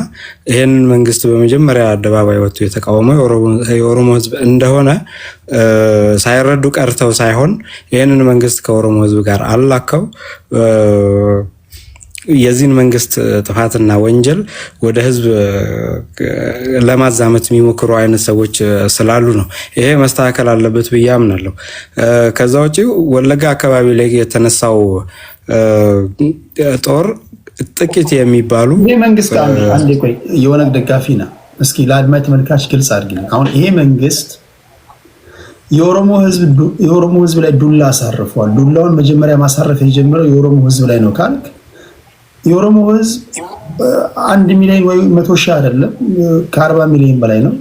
ይህንን መንግስት በመጀመሪያ አደባባይ ወጥቶ የተቃወመው የኦሮሞ ህዝብ እንደሆነ ሳይረዱ ቀርተው ሳይሆን ይህንን መንግስት ከኦሮሞ ህዝብ ጋር አላከው የዚህን መንግስት ጥፋትና ወንጀል ወደ ህዝብ ለማዛመት የሚሞክሩ አይነት ሰዎች ስላሉ ነው። ይሄ መስተካከል አለበት ብዬ አምናለሁ። ከዛ ውጪ ወለጋ አካባቢ ላይ የተነሳው ጦር ጥቂት የሚባሉ ይሄ መንግስት አንዴ ቆይ የኦነግ ደጋፊ ነው። እስኪ ለአድማጭ ተመልካች ግልጽ አድርግልኝ። አሁን ይሄ መንግስት የኦሮሞ ህዝብ ላይ ዱላ አሳርፏል። ዱላውን መጀመሪያ ማሳረፍ የጀመረው የኦሮሞ ህዝብ ላይ ነው ካልክ የኦሮሞ ህዝብ 1 ሚሊዮን ወይ 100,000 አይደለም ከ40 ሚሊዮን በላይ ነው።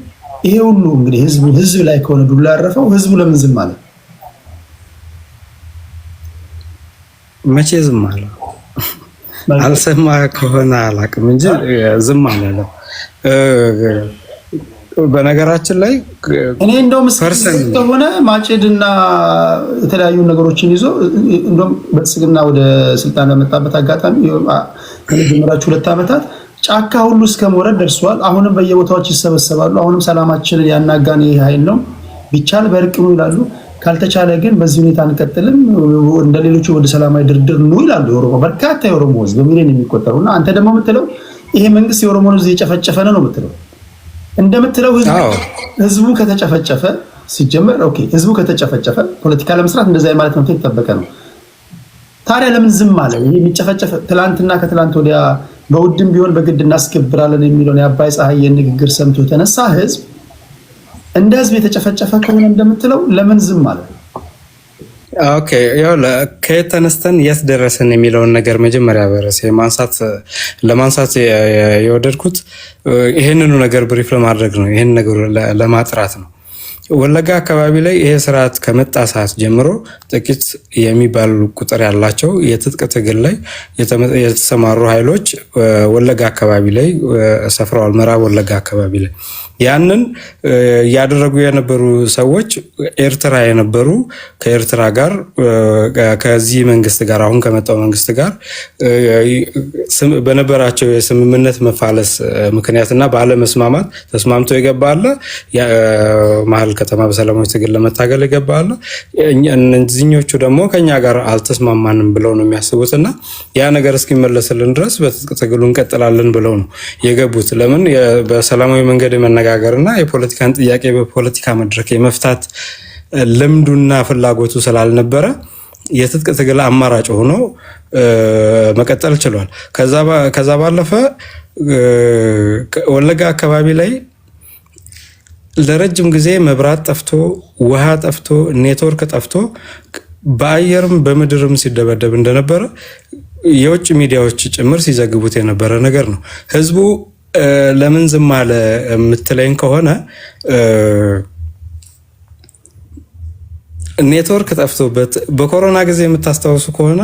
ይሄ ሁሉ እንግዲህ ህዝብ ላይ ከሆነ ዱላ ያረፈው ህዝቡ ለምን ዝም አለ? መቼ ዝም አለ? አልሰማ ከሆነ አላውቅም እንጂ ዝም አለ። በነገራችን ላይ እኔ እንደውም ከሆነ ማጭድና የተለያዩ ነገሮችን ይዞ እንደውም በጽግና ወደ ስልጣን በመጣበት አጋጣሚ ከመጀመሪያዎቹ 2 ዓመታት ጫካ ሁሉ እስከ መውረድ ደርሷል። አሁንም በየቦታዎች ይሰበሰባሉ። አሁንም ሰላማችንን ያናጋን ይሄ ኃይል ነው። ቢቻል በእርቅ ነው ይላሉ። ካልተቻለ ግን በዚህ ሁኔታ አንቀጥልም፣ እንደሌሎቹ ወደ ሰላማዊ ድርድር ነው ይላሉ። የኦሮሞ በርካታ የኦሮሞ ህዝብ በሚሊዮን የሚቆጠሩና አንተ ደግሞ የምትለው ይሄ መንግስት የኦሮሞን ህዝብ እየጨፈጨፈ ነው የምትለው እንደምትለው ህዝቡ ከተጨፈጨፈ ሲጀመር ኦኬ፣ ህዝቡ ከተጨፈጨፈ ፖለቲካ ለመስራት እንደዛ ማለት ነው ተጠበቀ ነው። ታዲያ ለምን ዝም አለ? ይሄ የሚጨፈጨፈ ትላንትና ከትላንት ወዲያ በውድም ቢሆን በግድ እናስከብራለን የሚለውን የአባይ ፀሐይ ንግግር ሰምቶ የተነሳ ህዝብ እንደ ህዝብ የተጨፈጨፈ ከሆነ እንደምትለው ለምን ዝም አለ? ኦኬ፣ ያው ከየት ተነስተን የት ደረሰን የሚለውን ነገር መጀመሪያ በረሴ ለማንሳት የወደድኩት ይሄንኑ ነገር ብሪፍ ለማድረግ ነው። ይሄን ነገር ለማጥራት ነው። ወለጋ አካባቢ ላይ ይሄ ስርዓት ከመጣ ሰዓት ጀምሮ ጥቂት የሚባሉ ቁጥር ያላቸው የትጥቅ ትግል ላይ የተሰማሩ ኃይሎች ወለጋ አካባቢ ላይ ሰፍረዋል። ምዕራብ ወለጋ አካባቢ ላይ ያንን ያደረጉ የነበሩ ሰዎች ኤርትራ የነበሩ ከኤርትራ ጋር ከዚህ መንግስት ጋር አሁን ከመጣው መንግስት ጋር በነበራቸው የስምምነት መፋለስ ምክንያትና ባለመስማማት ተስማምቶ ይገባል። መሀል ከተማ በሰላማዊ ትግል ለመታገል ይገባል። እነዚህኞቹ ደግሞ ከኛ ጋር አልተስማማንም ብለው ነው የሚያስቡትና ያ ነገር እስኪመለስልን ድረስ በትጥቅ ትግሉ እንቀጥላለን ብለው ነው የገቡት። ለምን በሰላማዊ መንገድ መነጋገርና የፖለቲካን ጥያቄ በፖለቲካ መድረክ የመፍታት ልምዱና ፍላጎቱ ስላልነበረ የትጥቅ ትግል አማራጭ ሆኖ መቀጠል ችሏል። ከዛ ባለፈ ወለጋ አካባቢ ላይ ለረጅም ጊዜ መብራት ጠፍቶ ውሃ ጠፍቶ ኔትወርክ ጠፍቶ በአየርም በምድርም ሲደበደብ እንደነበረ የውጭ ሚዲያዎች ጭምር ሲዘግቡት የነበረ ነገር ነው። ህዝቡ ለምን ዝም አለ የምትለኝ ከሆነ ኔትወርክ ጠፍቶበት በኮሮና ጊዜ የምታስታውሱ ከሆነ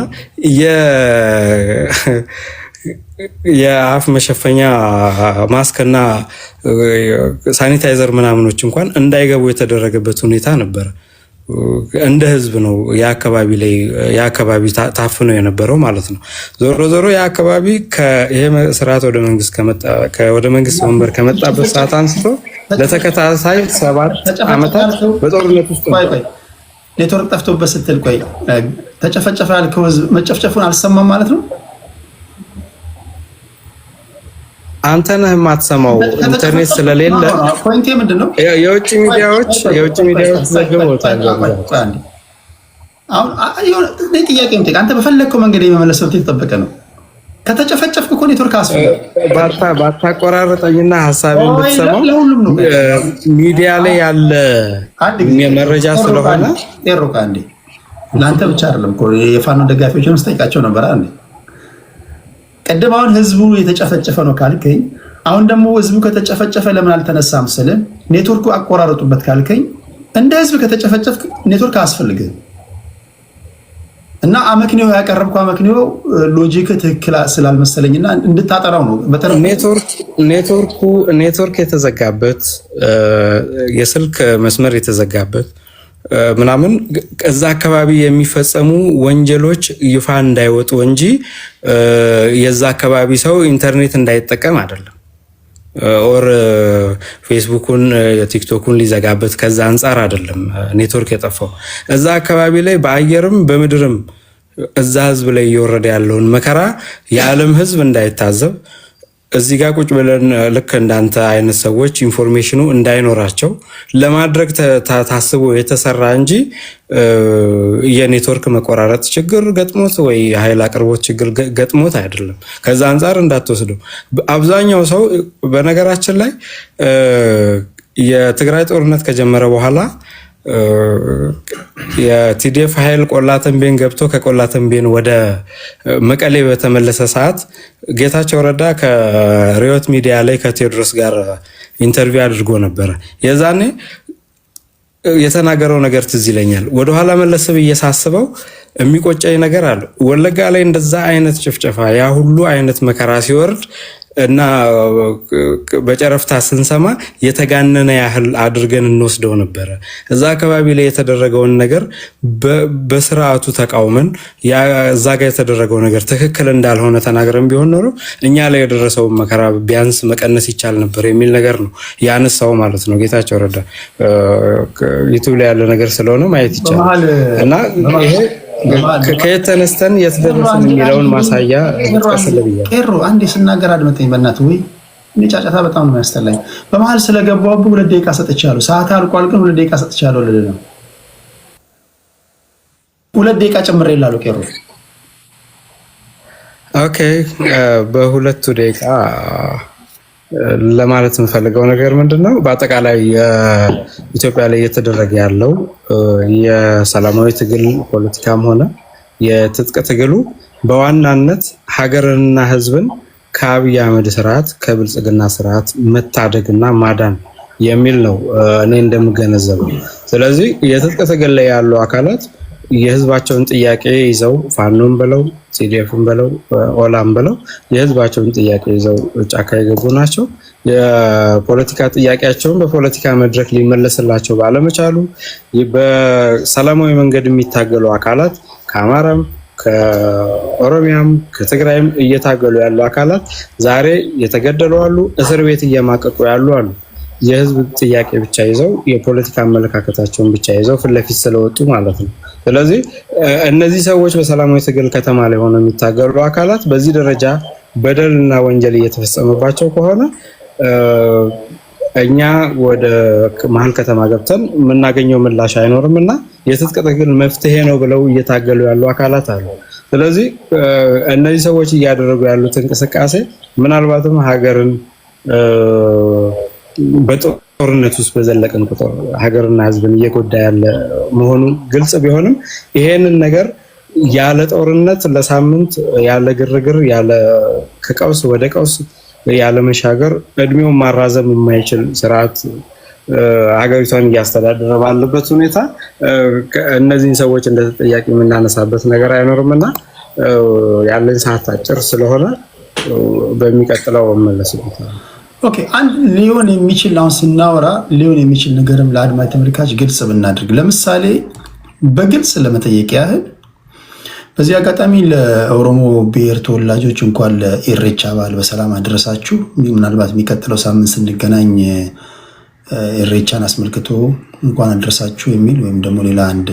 የአፍ መሸፈኛ ማስክና ሳኒታይዘር ምናምኖች እንኳን እንዳይገቡ የተደረገበት ሁኔታ ነበር። እንደ ህዝብ ነው የአካባቢ ታፍነው የነበረው ማለት ነው። ዞሮ ዞሮ የአካባቢ ይሄ ስርዓት ወደ መንግስት ወንበር ከመጣበት ሰዓት አንስቶ ለተከታታይ 7 ዓመታት በጦርነት ውስጥ ኔትወርክ ጠፍቶበት ስትል ቆይ ተጨፈጨፈ ያልከው ህዝብ መጨፍጨፉን አልሰማም ማለት ነው? አንተ ነህ የማትሰማው ኢንተርኔት ስለሌለ። ፖይንቴ ምንድነው? የውጭ ሚዲያዎች ዘግበውታል። አሁን ጥያቄ እንትን አንተ በፈለግከው መንገድ የመመለስ መብት የተጠበቀ ነው። ከተጨፈጨፍክ እኮ ኔትወርክ ባታቆራረጠኝና ሀሳቤን ብትሰማው ሚዲያ ላይ ያለ መረጃ ስለሆነ ጤሮካ እንዴ ለአንተ ብቻ አይደለም እኮ የፋኖ ደጋፊዎችን ስጠይቃቸው ነበር አንዴ ቀደም አሁን ህዝቡ የተጨፈጨፈ ነው ካልከኝ፣ አሁን ደግሞ ህዝቡ ከተጨፈጨፈ ለምን አልተነሳም ስለ ኔትወርኩ አቆራረጡበት ካልከኝ፣ እንደ ህዝብ ከተጨፈጨፍክ ኔትወርክ አያስፈልግም። እና አመክንዮ ያቀረብከው አመክንዮ ሎጂክ ትክክል ስላልመሰለኝና እንድታጠራው ነው። ኔትወርክ የተዘጋበት የስልክ መስመር የተዘጋበት ምናምን እዛ አካባቢ የሚፈጸሙ ወንጀሎች ይፋ እንዳይወጡ እንጂ የዛ አካባቢ ሰው ኢንተርኔት እንዳይጠቀም አይደለም። ኦር ፌስቡኩን የቲክቶኩን ሊዘጋበት ከዛ አንጻር አይደለም ኔትወርክ የጠፋው። እዛ አካባቢ ላይ በአየርም በምድርም እዛ ህዝብ ላይ እየወረደ ያለውን መከራ የዓለም ህዝብ እንዳይታዘብ እዚህ ጋር ቁጭ ብለን ልክ እንዳንተ አይነት ሰዎች ኢንፎርሜሽኑ እንዳይኖራቸው ለማድረግ ታስቦ የተሰራ እንጂ የኔትወርክ መቆራረጥ ችግር ገጥሞት ወይ ኃይል አቅርቦት ችግር ገጥሞት አይደለም። ከዛ አንጻር እንዳትወስደው። አብዛኛው ሰው በነገራችን ላይ የትግራይ ጦርነት ከጀመረ በኋላ የቲዲኤፍ ኃይል ቆላተንቤን ገብቶ ከቆላተንቤን ወደ መቀሌ በተመለሰ ሰዓት ጌታቸው ረዳ ከሪዮት ሚዲያ ላይ ከቴዎድሮስ ጋር ኢንተርቪው አድርጎ ነበረ። የዛኔ የተናገረው ነገር ትዝ ይለኛል። ወደኋላ መለስ ብዬ ሳስበው የሚቆጨኝ ነገር አለ። ወለጋ ላይ እንደዛ አይነት ጭፍጨፋ ያ ሁሉ አይነት መከራ ሲወርድ እና በጨረፍታ ስንሰማ የተጋነነ ያህል አድርገን እንወስደው ነበረ። እዛ አካባቢ ላይ የተደረገውን ነገር በስርዓቱ ተቃውመን እዛ ጋር የተደረገው ነገር ትክክል እንዳልሆነ ተናግረን ቢሆን ኖሮ እኛ ላይ የደረሰውን መከራ ቢያንስ መቀነስ ይቻል ነበር የሚል ነገር ነው ያነሳው ማለት ነው ጌታቸው ረዳ። ዩቲዩብ ላይ ያለ ነገር ስለሆነ ማየት ይቻላል እና ይሄ ከየት ተነስተን የት ደረስን የሚለውን ማሳያ ተቀስልብያ ቄሮ አንዴ ስናገር አድመጠኝ በእናትህ። ወይ እኔ ጫጫታ በጣም ነው ያስጠላኝ። በመሃል ስለገባሁብህ 2 ደቂቃ ሰጥቻለሁ። ሰዓት አልቋል ግን 2 ደቂቃ ሰጥቻለሁ ልልህ ነው። 2 ደቂቃ ጨምሬ እላለሁ ቄሮ። ኦኬ በሁለቱ ደቂቃ ለማለት የምፈልገው ነገር ምንድነው? በአጠቃላይ ኢትዮጵያ ላይ እየተደረገ ያለው የሰላማዊ ትግል ፖለቲካም ሆነ የትጥቅ ትግሉ በዋናነት ሀገርንና ሕዝብን ከአብይ አህመድ ስርዓት ከብልጽግና ስርዓት መታደግና ማዳን የሚል ነው እኔ እንደምገነዘበው። ስለዚህ የትጥቅ ትግል ላይ ያሉ አካላት የህዝባቸውን ጥያቄ ይዘው ፋኖን ብለው ሲዲኤፍን ብለው ኦላም ብለው የህዝባቸውን ጥያቄ ይዘው ጫካ የገቡ ናቸው። የፖለቲካ ጥያቄያቸውን በፖለቲካ መድረክ ሊመለስላቸው ባለመቻሉ በሰላማዊ መንገድ የሚታገሉ አካላት ከአማራም ከኦሮሚያም ከትግራይም እየታገሉ ያሉ አካላት ዛሬ የተገደሉ አሉ፣ እስር ቤት እየማቀቁ ያሉ አሉ። የህዝብ ጥያቄ ብቻ ይዘው የፖለቲካ አመለካከታቸውን ብቻ ይዘው ፊት ለፊት ስለወጡ ማለት ነው። ስለዚህ እነዚህ ሰዎች በሰላማዊ ትግል ከተማ ላይ ሆነው የሚታገሉ አካላት በዚህ ደረጃ በደልና ወንጀል እየተፈጸመባቸው ከሆነ እኛ ወደ መሀል ከተማ ገብተን የምናገኘው ምላሽ አይኖርም እና የትጥቅ ትግል መፍትሄ ነው ብለው እየታገሉ ያሉ አካላት አሉ። ስለዚህ እነዚህ ሰዎች እያደረጉ ያሉት እንቅስቃሴ ምናልባትም ሀገርን በጦርነት ውስጥ በዘለቀን ቁጥር ሀገርና ሕዝብን እየጎዳ ያለ መሆኑ ግልጽ ቢሆንም ይሄንን ነገር ያለ ጦርነት ለሳምንት ያለ ግርግር ያለ ከቀውስ ወደ ቀውስ ያለ መሻገር እድሜውን ማራዘም የማይችል ስርዓት ሀገሪቷን እያስተዳደረ ባለበት ሁኔታ እነዚህን ሰዎች እንደ ተጠያቂ የምናነሳበት ነገር አይኖርምና ያለን ሰዓት አጭር ስለሆነ በሚቀጥለው መለስበታል። ኦኬ አንድ ሊሆን የሚችል አሁን ስናወራ ሊሆን የሚችል ነገርም ለአድማጭ ተመልካች ግልጽ ብናድርግ፣ ለምሳሌ በግልጽ ለመጠየቅ ያህል በዚህ አጋጣሚ ለኦሮሞ ብሔር ተወላጆች እንኳን ለኢሬቻ በዓል በሰላም አደረሳችሁ። ምናልባት የሚቀጥለው ሳምንት ስንገናኝ ኢሬቻን አስመልክቶ እንኳን አደረሳችሁ የሚል ወይም ደግሞ ሌላ አንድ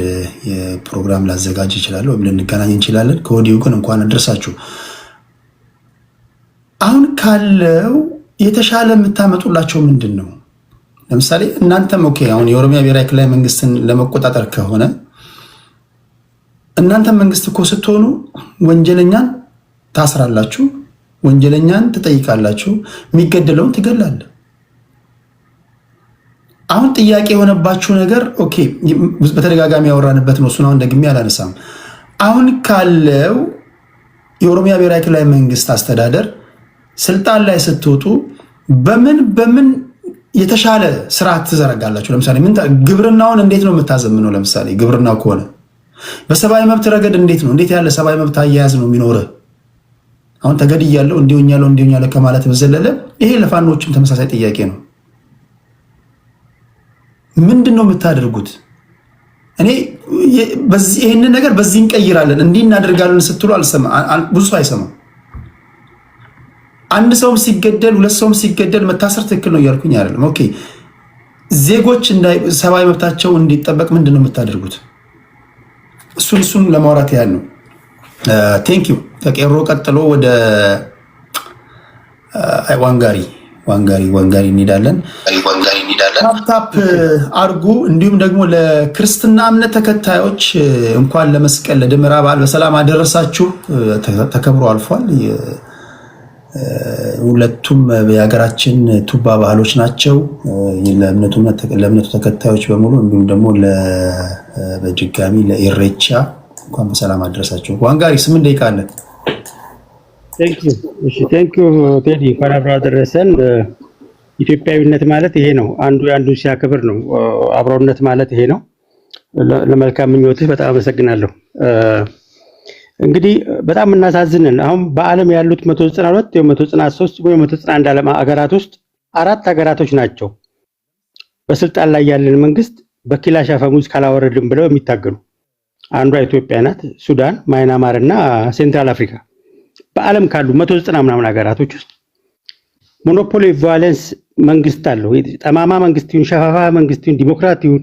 የፕሮግራም ላዘጋጅ ይችላል ወይም ልንገናኝ እንችላለን። ከወዲሁ ግን እንኳን አደረሳችሁ። አሁን ካለው የተሻለ የምታመጡላቸው ምንድን ነው? ለምሳሌ እናንተም ኦኬ አሁን የኦሮሚያ ብሔራዊ ክልላዊ መንግስትን ለመቆጣጠር ከሆነ እናንተ መንግስት እኮ ስትሆኑ ወንጀለኛን ታስራላችሁ፣ ወንጀለኛን ትጠይቃላችሁ፣ የሚገደለውን ትገላለ። አሁን ጥያቄ የሆነባችሁ ነገር ኦኬ በተደጋጋሚ ያወራንበት ነው። እሱን አሁን ደግሜ አላነሳም። አሁን ካለው የኦሮሚያ ብሔራዊ ክልላዊ መንግስት አስተዳደር ስልጣን ላይ ስትወጡ በምን የተሻለ ስርዓት ትዘረጋላችሁ? ለምሳሌ ግብርናውን እንዴት ነው የምታዘምነው? ለምሳሌ ግብርናው ከሆነ በሰብአዊ መብት ረገድ እንዴት ነው? እንዴት ያለ ሰብአዊ መብት አያያዝ ነው የሚኖርህ? አሁን ተገድያለሁ እንዲሆኛለሁ ከማለት በዘለለ ይሄ ለፋኖችም ተመሳሳይ ጥያቄ ነው። ምንድን ነው የምታደርጉት? እኔ ይህንን ነገር በዚህ እንቀይራለን እንዲህ እናደርጋለን ስትሉ ብዙ ሰው አይሰማም። አንድ ሰውም ሲገደል ሁለት ሰውም ሲገደል መታሰር ትክክል ነው እያልኩኝ አይደለም። ኦኬ ዜጎች ሰብአዊ መብታቸው እንዲጠበቅ ምንድን ነው የምታደርጉት? እሱን ለማውራት ያህል ነው። ቴንክ ዩ። ከቄሮ ቀጥሎ ወደ ዋንጋሪ እንሄዳለን። ታፕ አርጉ። እንዲሁም ደግሞ ለክርስትና እምነት ተከታዮች እንኳን ለመስቀል ለደመራ በዓል በሰላም አደረሳችሁ። ተከብሮ አልፏል። ሁለቱም የሀገራችን ቱባ ባህሎች ናቸው። ለእምነቱ ተከታዮች በሙሉ እንዲሁም ደግሞ በድጋሚ ለኢሬቻ እንኳን በሰላም አደረሳችሁ። ዋንጋሪ 8 ደቂቃ አለን። ቴንክ ዩ ቴዲ፣ እንኳን አብሮ አደረሰን። ኢትዮጵያዊነት ማለት ይሄ ነው። አንዱ አንዱን ሲያከብር ነው። አብሮነት ማለት ይሄ ነው። ለመልካም ምኞትህ በጣም አመሰግናለሁ። እንግዲህ በጣም እናሳዝነን። አሁን በዓለም ያሉት 192 ወይ 193 ወይ 191 ዓለም ሀገራት ውስጥ 4 ሀገራቶች ናቸው በስልጣን ላይ ያለን መንግስት በኪላሽ አፈሙዝ ካላወረድን ብለው የሚታገሉ። አንዷ ኢትዮጵያ ናት፣ ሱዳን፣ ማይናማር እና ሴንትራል አፍሪካ። በዓለም ካሉ 190 ምናምን ሀገራቶች ውስጥ ሞኖፖሊ ቫዮለንስ መንግስት አለው። ጠማማ መንግስት ይሁን፣ ሸፋፋ መንግስት ይሁን፣ ዲሞክራት ይሁን፣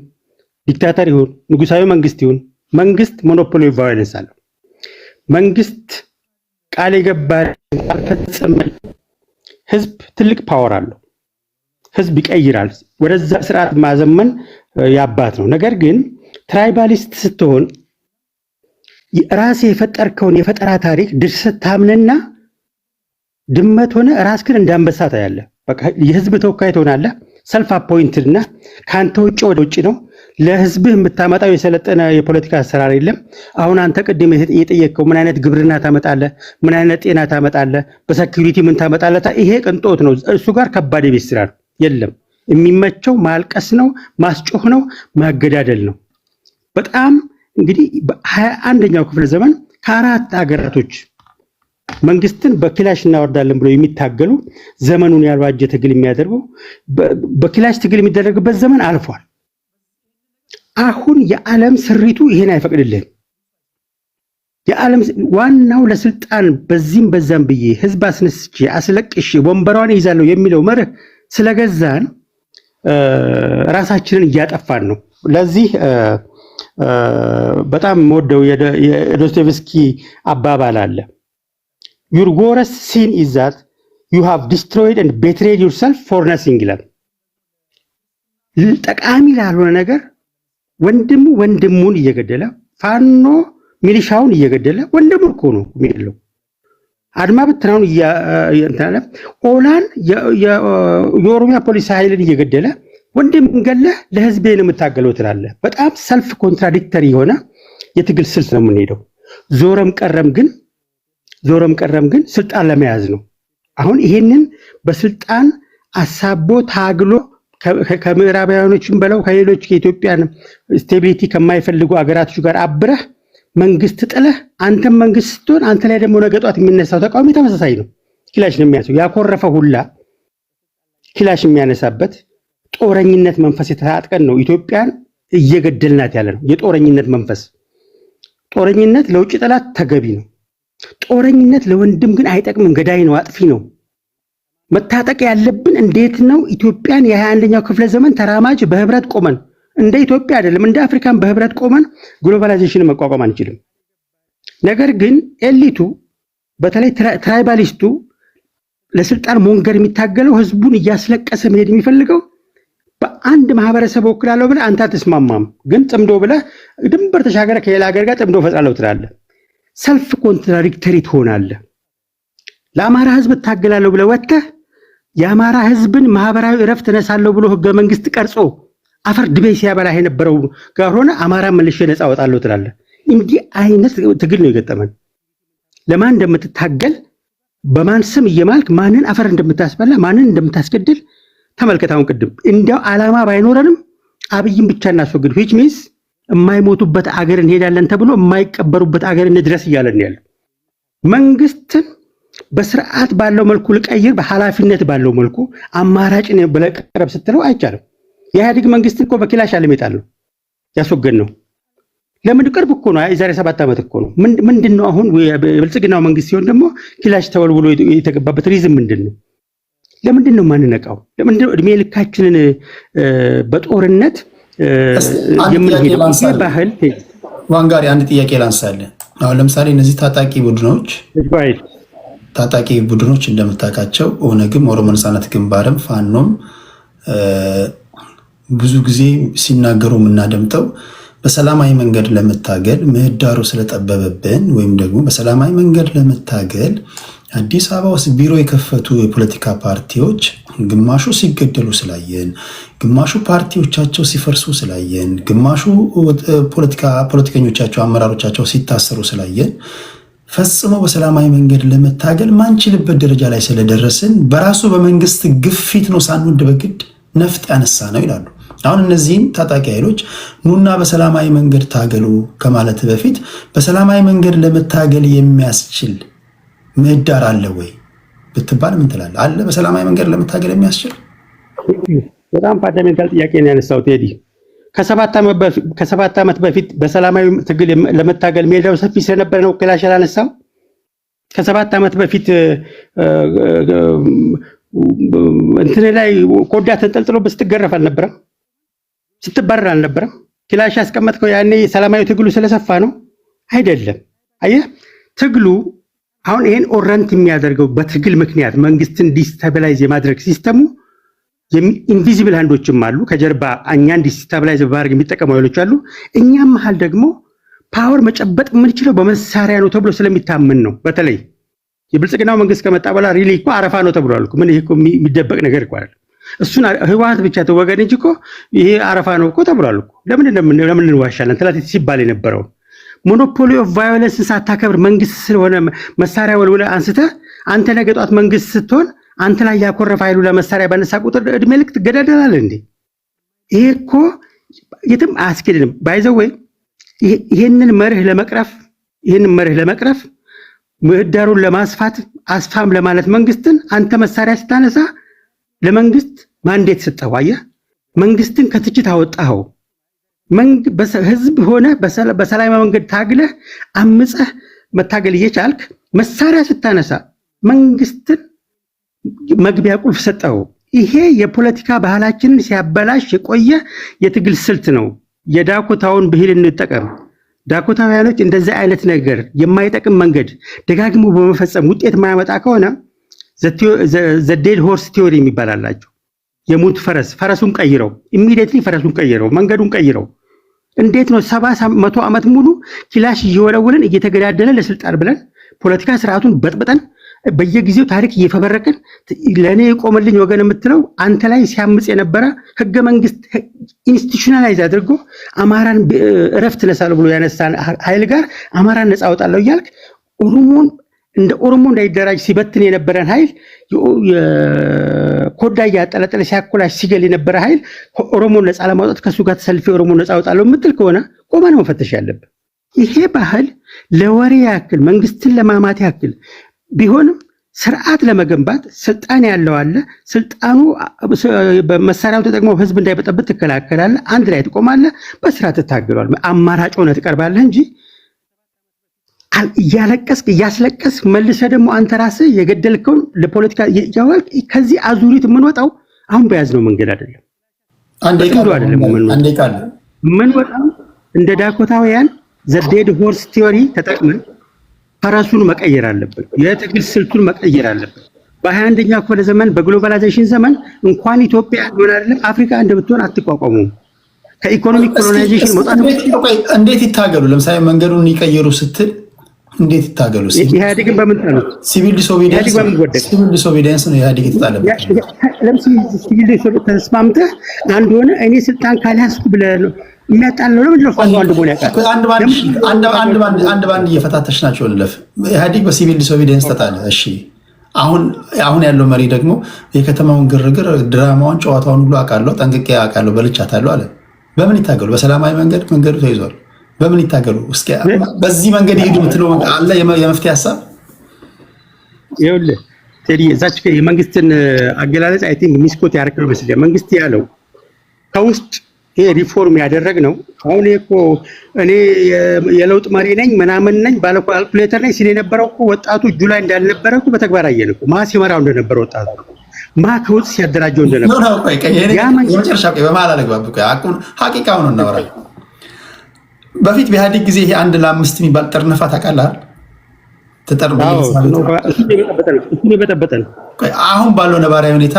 ዲክታተር ይሁን፣ ንጉሳዊ መንግስት ይሁን፣ መንግስት ሞኖፖሊ ቫዮለንስ አለው። መንግስት ቃል የገባን ፈጽመ ህዝብ ትልቅ ፓወር አለው። ህዝብ ይቀይራል። ወደዛ ስርዓት ማዘመን ያባት ነው። ነገር ግን ትራይባሊስት ስትሆን ራስ የፈጠርከውን የፈጠራ ታሪክ ድርሰት ታምነና ድመት ሆነ ራስህን እንዳንበሳ ታያለህ። በቃ የህዝብ ተወካይ ትሆናለህ። ሰልፍ አፖይንትድ እና ካንተ ውጭ ወደ ውጭ ነው። ለህዝብህ የምታመጣው የሰለጠነ የፖለቲካ አሰራር የለም። አሁን አንተ ቅድም የጠየቀው ምን አይነት ግብርና ታመጣለህ፣ ምን አይነት ጤና ታመጣለህ፣ በሴኩሪቲ ምን ታመጣለህ? ይሄ ቅንጦት ነው። እሱ ጋር ከባድ የቤት ስራ ነው። የለም የሚመቸው ማልቀስ ነው፣ ማስጮህ ነው፣ ማገዳደል ነው። በጣም እንግዲህ በ21ኛው ክፍለ ዘመን ከ4 ሀገራቶች መንግስትን በክላሽ እናወርዳለን ብለው የሚታገሉ ዘመኑን ያልዋጀ ትግል የሚያደርጉ በክላሽ ትግል የሚደረግበት ዘመን አልፏል። አሁን የዓለም ስሪቱ ይሄን አይፈቅድልህም። የዓለም ዋናው ለስልጣን በዚህም በዛም ብዬ ህዝብ አስነስቼ አስለቅሼ ወንበሯን ይዛለሁ የሚለው መርህ ስለገዛን ራሳችንን እያጠፋን ነው። ለዚህ በጣም ወደው የዶስቶቭስኪ አባባል አለ። your worst sin is that you have destroyed and betrayed yourself for nothing ይላል። ጠቃሚ ላልሆነ ነገር ወንድሙን እየገደለ ፋኖ ሚሊሻውን እየገደለ ወንድሙ እኮ ነው የሚለው። አድማ ብትናውን እንታለ ኦላን የኦሮሚያ ፖሊስ ኃይልን እየገደለ ወንድም ገለህ ለህዝቤ ነው የምታገለው ትላለህ። በጣም ሰልፍ ኮንትራዲክተሪ የሆነ የትግል ስልት ነው የምንሄደው። ዞረም ቀረም ግን ስልጣን ለመያዝ ነው። አሁን ይሄንን በስልጣን አሳቦ ታግሎ ከምዕራባውያኖችም በለው ከሌሎች ከኢትዮጵያን ስቴቢሊቲ ከማይፈልጉ አገራቶች ጋር አብረህ መንግስት ጥለህ አንተም መንግስት ስትሆን አንተ ላይ ደግሞ ነገ ጧት የሚነሳው ተቃውሞ ተመሳሳይ ነው። ክላሽ ነው የሚያነሳው። ያኮረፈ ሁላ ክላሽ የሚያነሳበት ጦረኝነት መንፈስ የተታጥቀን ነው ኢትዮጵያን እየገደልናት ያለ ነው። የጦረኝነት መንፈስ። ጦረኝነት ለውጭ ጠላት ተገቢ ነው። ጦረኝነት ለወንድም ግን አይጠቅምም፣ ገዳይ ነው፣ አጥፊ ነው። መታጠቅ ያለብን እንዴት ነው? ኢትዮጵያን የ21ኛው ክፍለ ዘመን ተራማጅ በህብረት ቆመን እንደ ኢትዮጵያ አይደለም እንደ አፍሪካን በህብረት ቆመን ግሎባላይዜሽንን መቋቋም አንችልም። ነገር ግን ኤሊቱ በተለይ ትራይባሊስቱ ለስልጣን ሞንገር የሚታገለው ህዝቡን እያስለቀሰ መሄድ የሚፈልገው በአንድ ማህበረሰብ ወክላለሁ ብለህ አንተ አትስማማም፣ ግን ጽምዶ ብለህ ድንበር ተሻገረ ከሌላ ሀገር ጋር ጽምዶ ፈጻለሁ ትላለህ። ሰልፍ ኮንትራዲክተሪ ትሆናለህ። ለአማራ ህዝብ ታገላለሁ ብለህ ወጥተህ የአማራ ህዝብን ማህበራዊ እረፍት ተነሳለሁ ብሎ ህገ መንግስት ቀርጾ አፈር ድቤ ሲያበላህ የነበረው ጋር ሆነ አማራ መልሼ ነፃ አወጣለሁ ትላለህ። እንዲህ አይነት ትግል ነው የገጠመን። ለማን እንደምትታገል በማን ስም እየማልክ ማንን አፈር እንደምታስበላ ማንን እንደምታስገድል ተመልከት። አሁን ቅድም እንዲያው ዓላማ ባይኖረንም አብይን ብቻ እናስወግድ which means የማይሞቱበት አገር እንሄዳለን ተብሎ የማይቀበሩበት አገር እንድረስ እያለን ያለው መንግስትን በስርዓት ባለው መልኩ ልቀይር በኃላፊነት ባለው መልኩ አማራጭን በለቀረብ ስትለው አይቻልም። የኢህአዴግ መንግስት እኮ በክላሽ አለመጣል ነው ያስወገድ ነው። ለምን ቅርብ እኮ ነው፣ የዛሬ 7 ዓመት እኮ ነው። ምንድነው አሁን የብልጽግናው መንግስት ሲሆን ደግሞ ክላሽ ተወልውሎ የተገባበት ሪዝም ምንድነው? ለምንድነው ማንነቃው? ለምንድነው እድሜ ልካችንን በጦርነት የምንሄደው? ባህል ዋንጋሪ አንድ ጥያቄ ላንሳለን። አሁን ለምሳሌ እነዚህ ታጣቂ ቡድኖች እንደምታውቃቸው ኦነግም፣ ኦሮሞ ነጻነት ግንባርም፣ ፋኖም ብዙ ጊዜ ሲናገሩ የምናደምጠው በሰላማዊ መንገድ ለመታገል ምህዳሩ ስለጠበበብን ወይም ደግሞ በሰላማዊ መንገድ ለመታገል አዲስ አበባ ውስጥ ቢሮ የከፈቱ የፖለቲካ ፓርቲዎች ግማሹ ሲገደሉ ስላየን፣ ግማሹ ፓርቲዎቻቸው ሲፈርሱ ስላየን፣ ግማሹ ፖለቲከኞቻቸው አመራሮቻቸው ሲታሰሩ ስላየን ፈጽሞ በሰላማዊ መንገድ ለመታገል ማንችልበት ደረጃ ላይ ስለደረስን በራሱ በመንግስት ግፊት ነው ሳንወድ በግድ ነፍጥ ያነሳ ነው ይላሉ። አሁን እነዚህም ታጣቂ ኃይሎች ኑና በሰላማዊ መንገድ ታገሉ ከማለት በፊት በሰላማዊ መንገድ ለመታገል የሚያስችል ምህዳር አለ ወይ ብትባል ምን ትላለህ? አለ በሰላማዊ መንገድ ለመታገል የሚያስችል? በጣም ፋንዳሜንታል ጥያቄ ነው ያነሳው ቴዲ። ከሰባት ዓመት በፊት በሰላማዊ ትግል ለመታገል ሜዳው ሰፊ ስለነበረ ነው ክላሽ ያላነሳው። ከ7 ዓመት በፊት እንትን ላይ ኮዳ ተንጠልጥሎ ስትገረፍ አልነበረም? ስትባረር አልነበረም? ክላሽ ያስቀመጥከው ያኔ ሰላማዊ ትግሉ ስለሰፋ ነው አይደለም? አየህ ትግሉ አሁን ይሄን ኦረንት የሚያደርገው በትግል ምክንያት መንግስትን ዲስታቢላይዝ የማድረግ ሲስተሙ ኢንቪዚብል ሃንዶችም አሉ ከጀርባ እኛን ዲስታቢላይዝ በማድረግ የሚጠቀሙ ኃይሎች አሉ። እኛም መሀል ደግሞ ፓወር መጨበጥ የምንችለው በመሳሪያ ነው ተብሎ ስለሚታመን ነው። በተለይ የብልጽግናው መንግስት ከመጣ በኋላ ሪሊ እኮ አረፋ ነው ተብሏል እኮ። ምን ይሄ እኮ የሚደበቅ ነገር እኮ አይደለም። እሱን ህወሓት ብቻ ተወገደ እንጂ እኮ ይሄ አረፋ ነው እኮ ተብሏል እኮ። ለምን እንዋሻለን? ትላንት ሲባል የነበረው ሞኖፖሊ ኦፍ ቫዮለንስ ሳታከብር መንግስት ስለሆነ መሳሪያ ወልወለ አንስተህ አንተ ነገ ጧት መንግስት ስትሆን አንተ ላይ ያኮረፈ ኃይሉ ለመሳሪያ ባነሳ ቁጥር እድሜ ልክ ትገዳደላለህ እንዴ? ይሄ እኮ የትም አያስኬድም። ባይዘው ወይ ይሄንን መርህ ለመቅረፍ ምህዳሩን ለማስፋት አስፋም ለማለት መንግስትን አንተ መሳሪያ ስታነሳ ለመንግስት ማንዴት ሰጠው። አየህ መንግስትን ከትችት አወጣኸው። ህዝብ ሆነ በሰላማዊ መንገድ ታግለህ አምፀህ መታገል እየቻልክ መሳሪያ ስታነሳ መንግስትን መግቢያ ቁልፍ ሰጠው። ይሄ የፖለቲካ ባህላችንን ሲያበላሽ የቆየ የትግል ስልት ነው። የዳኮታውን ብሂል እንጠቀም። ዳኮታውያኖች እንደዚህ አይነት ነገር የማይጠቅም መንገድ ደጋግሞ በመፈጸም ውጤት ማያመጣ ከሆነ ዘዴድ ሆርስ ቲዮሪ የሚባል አላቸው። የሙት ፈረሱን ቀይረው ኢሚዲየትሊ ፈረሱን ቀይረው መንገዱን ቀይረው። እንዴት ነው 70-100 ዓመት ሙሉ ክላሽ እየወለወልን እየተገዳደለ ለስልጣን ብለን ፖለቲካ ስርዓቱን በጥብጠን በየጊዜው ታሪክ እየፈበረቅን ለኔ የቆመልኝ ወገን የምትለው አንተ ላይ ሲያምጽ የነበረ ህገ መንግስት ኢንስቲቱሽናላይዝ አድርጎ አማራን እረፍት ነሳለሁ ብሎ ያነሳን ኃይል ጋር አማራን ነፃ አወጣለሁ እያልክ ኦሮሞን እንደ ኦሮሞ እንዳይደራጅ ሲበትን የነበረን ኃይል ኮዳ ያጠለጠለ ሲያኮላሽ ሲገል የነበረ ኃይል ኦሮሞን ነፃ ለማውጣት ከሱ ጋር ተሰልፈ ኦሮሞን ነፃ አወጣለሁ የምትል ከሆነ ቆመ ነው መፈተሽ ያለብህ። ይሄ ባህል ለወሬ ያክል መንግስትን ለማማት ያክል ቢሆንም ስርዓት ለመገንባት ስልጣን ያለው አለ። ስልጣኑ በመሳሪያው ተጠቅሞ ህዝብ እንዳይበጠብጥ ትከላከላለህ። አንድ ላይ ትቆማለህ። በስርዓት ትታገላለህ። አማራጭ ሆነ ትቀርባለህ እንጂ እያለቀስክ እያስለቀስክ መልሰህ ደግሞ አንተ ራስህ የገደልከውን ለፖለቲካ ያዋልክ ከዚህ አዙሪት የምንወጣው አሁን በያዝነው መንገድ አይደለም። አንዴ ቃል የምንወጣው እንደ ዳኮታውያን ዘዴድ ሆርስ ቲዮሪ ተጠቅመን ፈረሱን መቀየር አለብን። የትግል ስልቱን መቀየር አለብን። በ21ኛው ክፍለ ዘመን በግሎባላይዜሽን ዘመን እንኳን ኢትዮጵያ ሆነ አይደለም አፍሪካ እንደምትሆን አትቋቋሙም። ከኢኮኖሚክ ኮሎናይዜሽን መውጣት እንዴት ይታገሉ? ለምሳሌ መንገዱን ይቀየሩ ስትል እንዴት ይታገሉ? ኢህአዴግን በምን ታነው? ሲቪል ዲስኦቢዲየንስ ነው ኢህአዴግ የተጣለበት። ለምሳሌ ሲቪል ዲስኦቢዲየንስ ተስማምተህ አንድ ሆነ እኔ ስልጣን ካልያዝኩ ብለህ ነው የሚያጣለው። ለምንድን ነው ፋኖ አንድ ሆነ ያውቃል? አንድ ባንድ እየፈታተሽ ናቸው። ለፍ ኢህአዴግ በሲቪል ዲስኦቢዲየንስ ተጣለ። እሺ አሁን ያለው መሪ ደግሞ የከተማውን ግርግር፣ ድራማውን፣ ጨዋታውን ሁሉ አውቃለሁ፣ ጠንቅቄ አውቃለሁ፣ በልቻታለሁ አለ። በምን ይታገሉ? በሰላማዊ መንገድ መንገዱ ተይዟል። በምን ይታገሉ? እስኪ በዚህ መንገድ ይሄዱ የምትለው አለ የመፍትሄ ሀሳብ? ይኸውልህ ቴዲ እዛች የመንግስትን አገላለጽ አይ ቲንክ ሚስኮት ያደረገው መስለኝ። መንግስት ያለው ከውስጥ ይሄ ሪፎርም ያደረግነው አሁን እኮ እኔ የለውጥ መሪ ነኝ ምናምን ነኝ ባለ ካልኩሌተር ነኝ ሲል የነበረው እኮ ወጣቱ እጁ ላይ እንዳልነበረ እኮ በተግባር አየን እኮ። ማ ሲመራው እንደነበረ ወጣቱ ከውስጥ ሲያደራጀው እንደነበረ የመጨረሻ በመሀል አለግባብ ሀቂቃውን እናወራለን። በፊት በኢህአዴግ ጊዜ ይሄ 1 ለ5 የሚባል ጠርነፋ ታውቃለህ? አሁን ባለው ነባራዊ ሁኔታ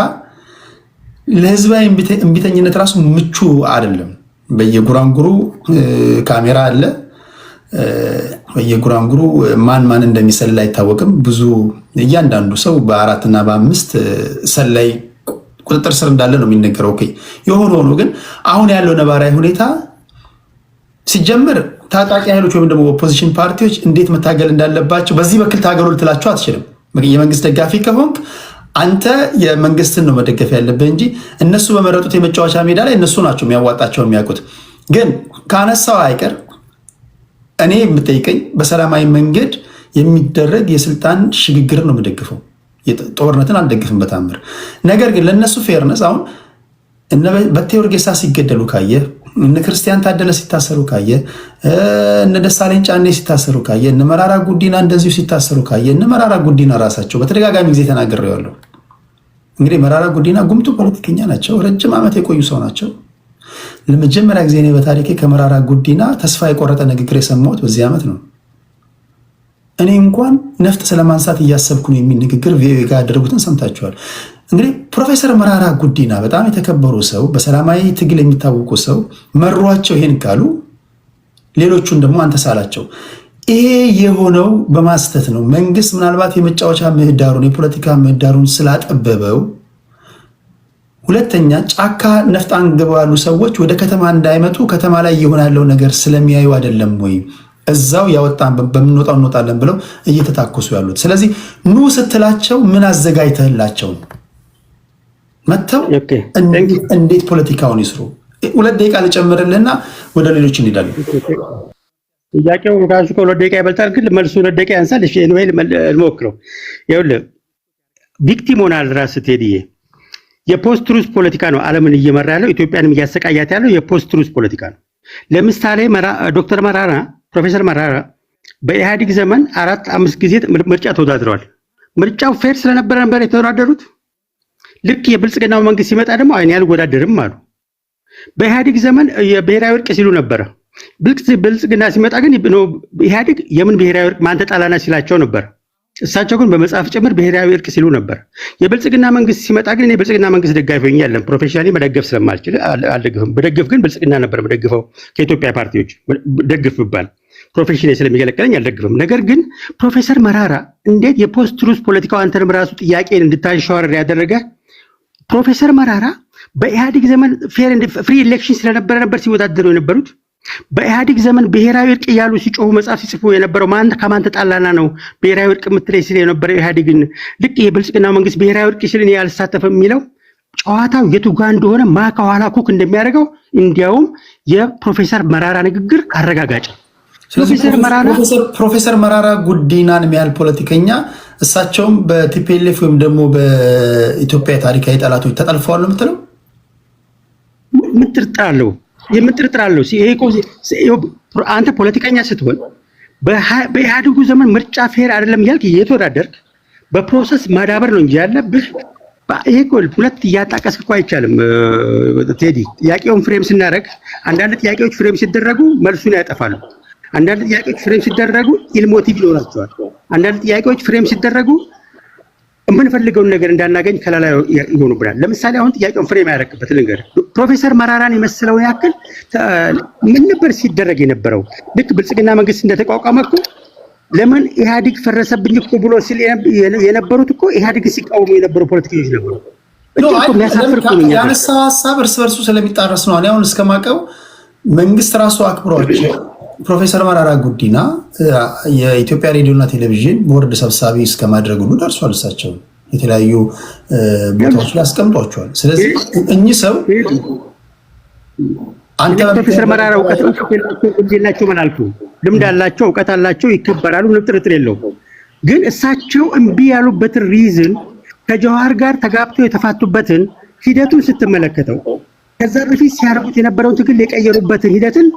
ለህዝባዊ እምቢተኝነት ራሱ ምቹ አይደለም። በየጉራንጉሩ ካሜራ አለ። በየጉራንጉሩ ማን እንደሚሰልል አይታወቅም። ብዙ እያንዳንዱ ሰው በ4 እና በ5 ሰላይ ቁጥጥር ስር እንዳለ ነው የሚነገረው። ኦኬ የሆነ ሆኖ ግን አሁን ያለው ነባራዊ ሁኔታ ሲጀምር ታጣቂ ኃይሎች ወይም ደግሞ ኦፖዚሽን ፓርቲዎች እንዴት መታገል እንዳለባቸው በዚህ በኩል ታገሉ ልትላቸው አትችልም። የመንግስት ደጋፊ ከሆንክ አንተ የመንግስትን ነው መደገፍ ያለብህ እንጂ እነሱ በመረጡት የመጫወቻ ሜዳ ላይ እነሱ ናቸው የሚያዋጣቸው የሚያውቁት። ግን ካነሳው አይቀር እኔ የምጠይቀኝ በሰላማዊ መንገድ የሚደረግ የስልጣን ሽግግር ነው የምደግፈው። ጦርነትን አልደግፍም በታምር። ነገር ግን ለነሱ ፌርነስ አሁን እነ በቴ ኡርጌሳ ሲገደሉ ካየ፣ እነ ክርስቲያን ታደለ ሲታሰሩ ካየ፣ እነ ደሳለኝ ጫኔ ሲታሰሩ ካየ፣ እነ መራራ ጉዲና እንደዚሁ ሲታሰሩ ካየ፣ እነ መራራ ጉዲና ራሳቸው በተደጋጋሚ ጊዜ ተናግሬዋለሁ። እንግዲህ መራራ ጉዲና ጉምቱ ፖለቲከኛ ናቸው። ረጅም ዓመት የቆዩ ሰው ናቸው። ለመጀመሪያ ጊዜ እኔ በታሪኬ ከመራራ ጉዲና ተስፋ የቆረጠ ንግግር የሰማሁት በዚህ ዓመት ነው። እኔ እንኳን ነፍጥ ስለማንሳት እያሰብኩ ነው የሚል ንግግር ቪኦኤ ጋር ያደረጉትን ሰምታችኋል። እንግዲህ ፕሮፌሰር መራራ ጉዲና በጣም የተከበሩ ሰው፣ በሰላማዊ ትግል የሚታወቁ ሰው መሯቸው ይሄን ካሉ ሌሎቹን ደግሞ አንተ ሳላቸው። ይሄ የሆነው በማስተት ነው። መንግስት ምናልባት የመጫወቻ ምህዳሩን የፖለቲካ ምህዳሩን ስላጠበበው፣ ሁለተኛ ጫካ ነፍጥ አንግበው ያሉ ሰዎች ወደ ከተማ እንዳይመጡ ከተማ ላይ እየሆነ ያለው ነገር ስለሚያዩ አይደለም ወይ እዛው ያወጣን በምንወጣው እንወጣለን ብለው እየተታኮሱ ያሉት? ስለዚህ ኑ ስትላቸው ምን አዘጋጅተህላቸው መተው እንዴት ፖለቲካውን ይስሩ? 2 ደቂቃ ልጨምርልህና ወደ ሌሎች እንሄዳለን። ጥያቄው ራሱ ከ2 ደቂቃ ይበልጣል፣ ግን መልሱ 2 ደቂቃ ያንሳል። እሺ ኤኒዌይ ልሞክረው። ይኸውልህ ቪክቲም ሆናል ራስህ ቴዲዬ። የፖስት ትሩዝ ፖለቲካ ነው ዓለምን እየመራ ያለው፣ ኢትዮጵያንም እያሰቃያት ያለው የፖስት ትሩዝ ፖለቲካ ነው። ለምሳሌ ዶክተር መራራ ፕሮፌሰር መራራ በኢህአዴግ ዘመን 4-5 ጊዜ ምርጫ ተወዳድረዋል። ምርጫው ፌር ስለነበረ ነበር የተወዳደሩት። ልክ የብልጽግናው መንግስት ሲመጣ ደግሞ አይኔ አልወዳደርም አሉ። በኢህአዴግ ዘመን የብሔራዊ እርቅ ሲሉ ነበረ። ብልጽግና ሲመጣ ግን ኢህአዴግ የምን ብሔራዊ እርቅ ማን ተጣላና ሲላቸው ነበር። እሳቸው ግን በመጽሐፍ ጭምር ብሔራዊ እርቅ ሲሉ ነበር። የብልጽግና መንግስት ሲመጣ ግን የብልጽግና መንግስት ደጋፊ ሆኜ አይደለም፣ ፕሮፌሽናሊ መደገፍ ስለማልችል አልደግፍም። በደግፍ ግን ብልጽግና ነበር መደግፈው። ከኢትዮጵያ ፓርቲዎች ደግፍ ብባል ፕሮፌሽናሊ ስለሚገለቀለኝ አልደግፍም። ነገር ግን ፕሮፌሰር መራራ እንዴት የፖስት ትሩዝ ፖለቲካው አንተንም ራሱ ጥያቄን እንድታንሸዋረር ያደረገ? ፕሮፌሰር መራራ በኢህአዴግ ዘመን ፍሪ ኤሌክሽን ስለነበረ ነበር ሲወዳደሩ የነበሩት። በኢህአዴግ ዘመን ብሔራዊ እርቅ እያሉ ሲጮሁ መጽሐፍ ሲጽፉ የነበረው ከማን ተጣላና ነው ብሔራዊ እርቅ የምትለኝ ሲል የነበረው ኢህአዴግን። ልክ የብልጽግና መንግስት ብሔራዊ እርቅ ሲል እኔ አልሳተፍም የሚለው ጨዋታው የቱ ጋር እንደሆነ ከኋላ ኩክ እንደሚያደርገው እንዲያውም የፕሮፌሰር መራራ ንግግር አረጋጋጭ። ፕሮፌሰር መራራ ጉዲናን የሚያህል ፖለቲከኛ እሳቸውም በቲፒኤልኤፍ ወይም ደግሞ በኢትዮጵያ ታሪካዊ ጠላቶች ተጠልፈዋል ነው የምትለው? ምን ጥርጥር አለው? የምጥርጥር አለው? አንተ ፖለቲከኛ ስትሆን በኢህአዴጉ ዘመን ምርጫ ፌር አይደለም እያልክ እየተወዳደርክ በፕሮሰስ ማዳበር ነው እንጂ ያለብህ። ይሄ እኮ ሁለት እያጣቀስክ እኮ አይቻልም ቴዲ። ጥያቄውን ፍሬም ስናደርግ አንዳንድ ጥያቄዎች ፍሬም ሲደረጉ መልሱን ያጠፋሉ። አንዳንድ ጥያቄዎች ፍሬም ሲደረጉ ኢልሞቲቭ ይኖራቸዋል። አንዳንድ ጥያቄዎች ፍሬም ሲደረጉ የምንፈልገውን ነገር እንዳናገኝ ከላላ ይሆኑብናል። ለምሳሌ አሁን ጥያቄውን ፍሬም ያደረግበት ነገር ፕሮፌሰር መራራን የመሰለውን ያክል ምን ነበር ሲደረግ የነበረው? ልክ ብልጽግና መንግስት እንደተቋቋመ እኮ ለምን ኢህአዴግ ፈረሰብኝ እኮ ብሎ ሲል የነበሩት እኮ ኢህአዴግ ሲቃወሙ የነበሩ ፖለቲከኞች ነበሩ። ያነሳው ሀሳብ እርስ በርሱ ስለሚጣረስ ነው። አሁን እስከማውቀው መንግስት ራሱ አክብሯቸው ፕሮፌሰር መራራ ጉዲና የኢትዮጵያ ሬዲዮና ቴሌቪዥን ቦርድ ሰብሳቢ እስከማድረግ ሁሉ ደርሷል። እሳቸው የተለያዩ ቦታዎች ላይ አስቀምጧቸዋል። ስለዚህ እኚህ ሰው አንተ ፕሮፌሰር መራራ እውቀት የላቸው ምን አልኩ? ልምድ አላቸው፣ እውቀት አላቸው፣ ይከበራሉ፣ ምንም ጥርጥር የለውም። ግን እሳቸው እምቢ ያሉበትን ሪዝን ከጀዋር ጋር ተጋብተው የተፋቱበትን ሂደቱን ስትመለከተው ከዛ በፊት ሲያደርጉት የነበረውን ትግል የቀየሩበትን ሂደትን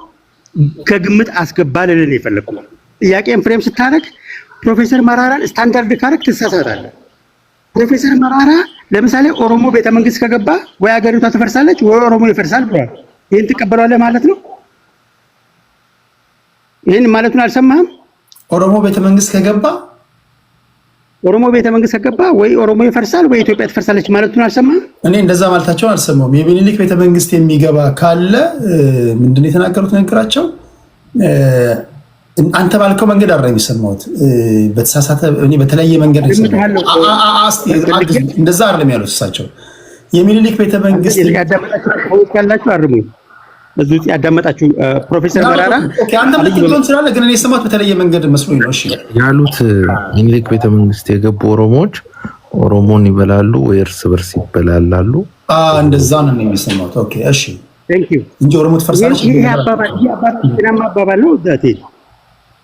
ከግምት አስገባ ልልን የፈለኩ። ጥያቄን ፍሬም ስታደርግ ፕሮፌሰር መራራን ስታንዳርድ ካረክ ትሳሳታለህ። ፕሮፌሰር መራራ ለምሳሌ ኦሮሞ ቤተመንግስት ከገባ ወይ ሀገሪቷ ትፈርሳለች ወይ ኦሮሞ ይፈርሳል ብሏል። ይህን ትቀበላለህ ማለት ነው? ይሄን ማለቱን አልሰማህም? ኦሮሞ ቤተመንግስት ከገባ ወይ ኦሮሞ ይፈርሳል ወይ ኢትዮጵያ ትፈርሳለች ማለቱን አልሰማህም? እኔ እንደዛ ማለታቸውን አልሰማሁም። የሚኒሊክ ቤተመንግስት የሚገባ ካለ ምንድነው የተናገሩት ንግግራቸው? አንተ ባልከው መንገድ አይደለም የሚሰማሁት፣ በተሳሳተ እኔ በተለያየ መንገድ እንደዛ አይደለም ያሉት እሳቸው። የሚኒሊክ ቤተመንግስት ያዳመጣችሁ አርሙኝ። እዚህ ያዳመጣችሁ ፕሮፌሰር መራራ አንተም ልትሆን ትችላለህ፣ ግን እኔ የሰማሁት በተለየ መንገድ መስሎኝ ነው። እሺ ያሉት ሚኒሊክ ቤተመንግስት የገቡ ኦሮሞዎች ኦሮሞን ይበላሉ ወይ እርስ በርስ ይበላላሉ፣ እንደዛ ነው የሚሰማሁት። ኦኬ እሺ ቴንክ ዩ እንጂ ኦሮሞ ትፈርሳለች ይሄ አባባል ነው ዛቴ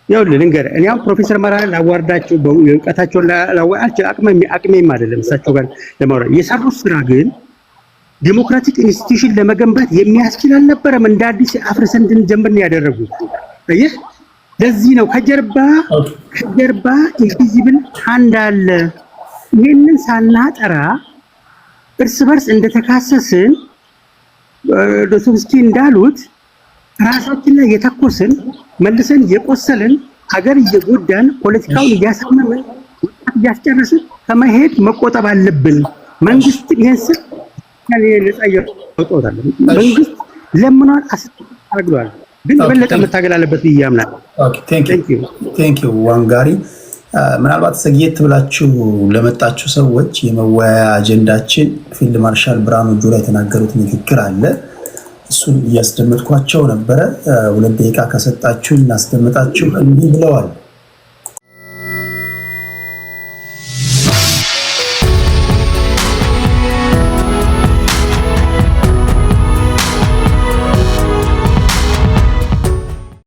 ይኸውልህ ልንገርህ። እኔ አሁን ፕሮፌሰር መራራ ላዋርዳቸው በእውቀታቸውን ላዋርዳቸው አቅሜም አይደለም እሳቸው ጋር ለማውራት የሰሩት ስራ ግን ዲሞክራቲክ ኢንስቲትዩሽን ለመገንባት የሚያስችል አልነበረም። እንደ አዲስ አፍርሰን እንድንጀምር ነው ያደረጉት። አየህ፣ ለዚህ ነው ከጀርባ ኢንቪዚብል ሃንድ አለ። ይህንን ሳናጠራ እርስ በርስ እንደተካሰስን ዶስቶቭስኪ እንዳሉት ራሳችን ላይ የተኮስን መልሰን የቆሰልን ሀገር እየጎዳን ፖለቲካውን እያሳመመን እያስጨረስን ከመሄድ መቆጠብ አለብን። መንግስት ይሄን ስል መንግስት ለምኗል አስታግሏል፣ ግን በለጠ መታገል አለበት ብዬ አምናለሁ። ቴንክ ዩ ዋንጋሪ። ምናልባት ዘግየት ብላችሁ ለመጣችሁ ሰዎች የመወያያ አጀንዳችን ፊልድ ማርሻል ብርሃኑ ጁላ የተናገሩት ንግግር አለ። እሱን እያስደመጥኳቸው ነበረ። 2 ደቂቃ ከሰጣችሁ እናስደምጣችሁ። እንዲህ ብለዋል።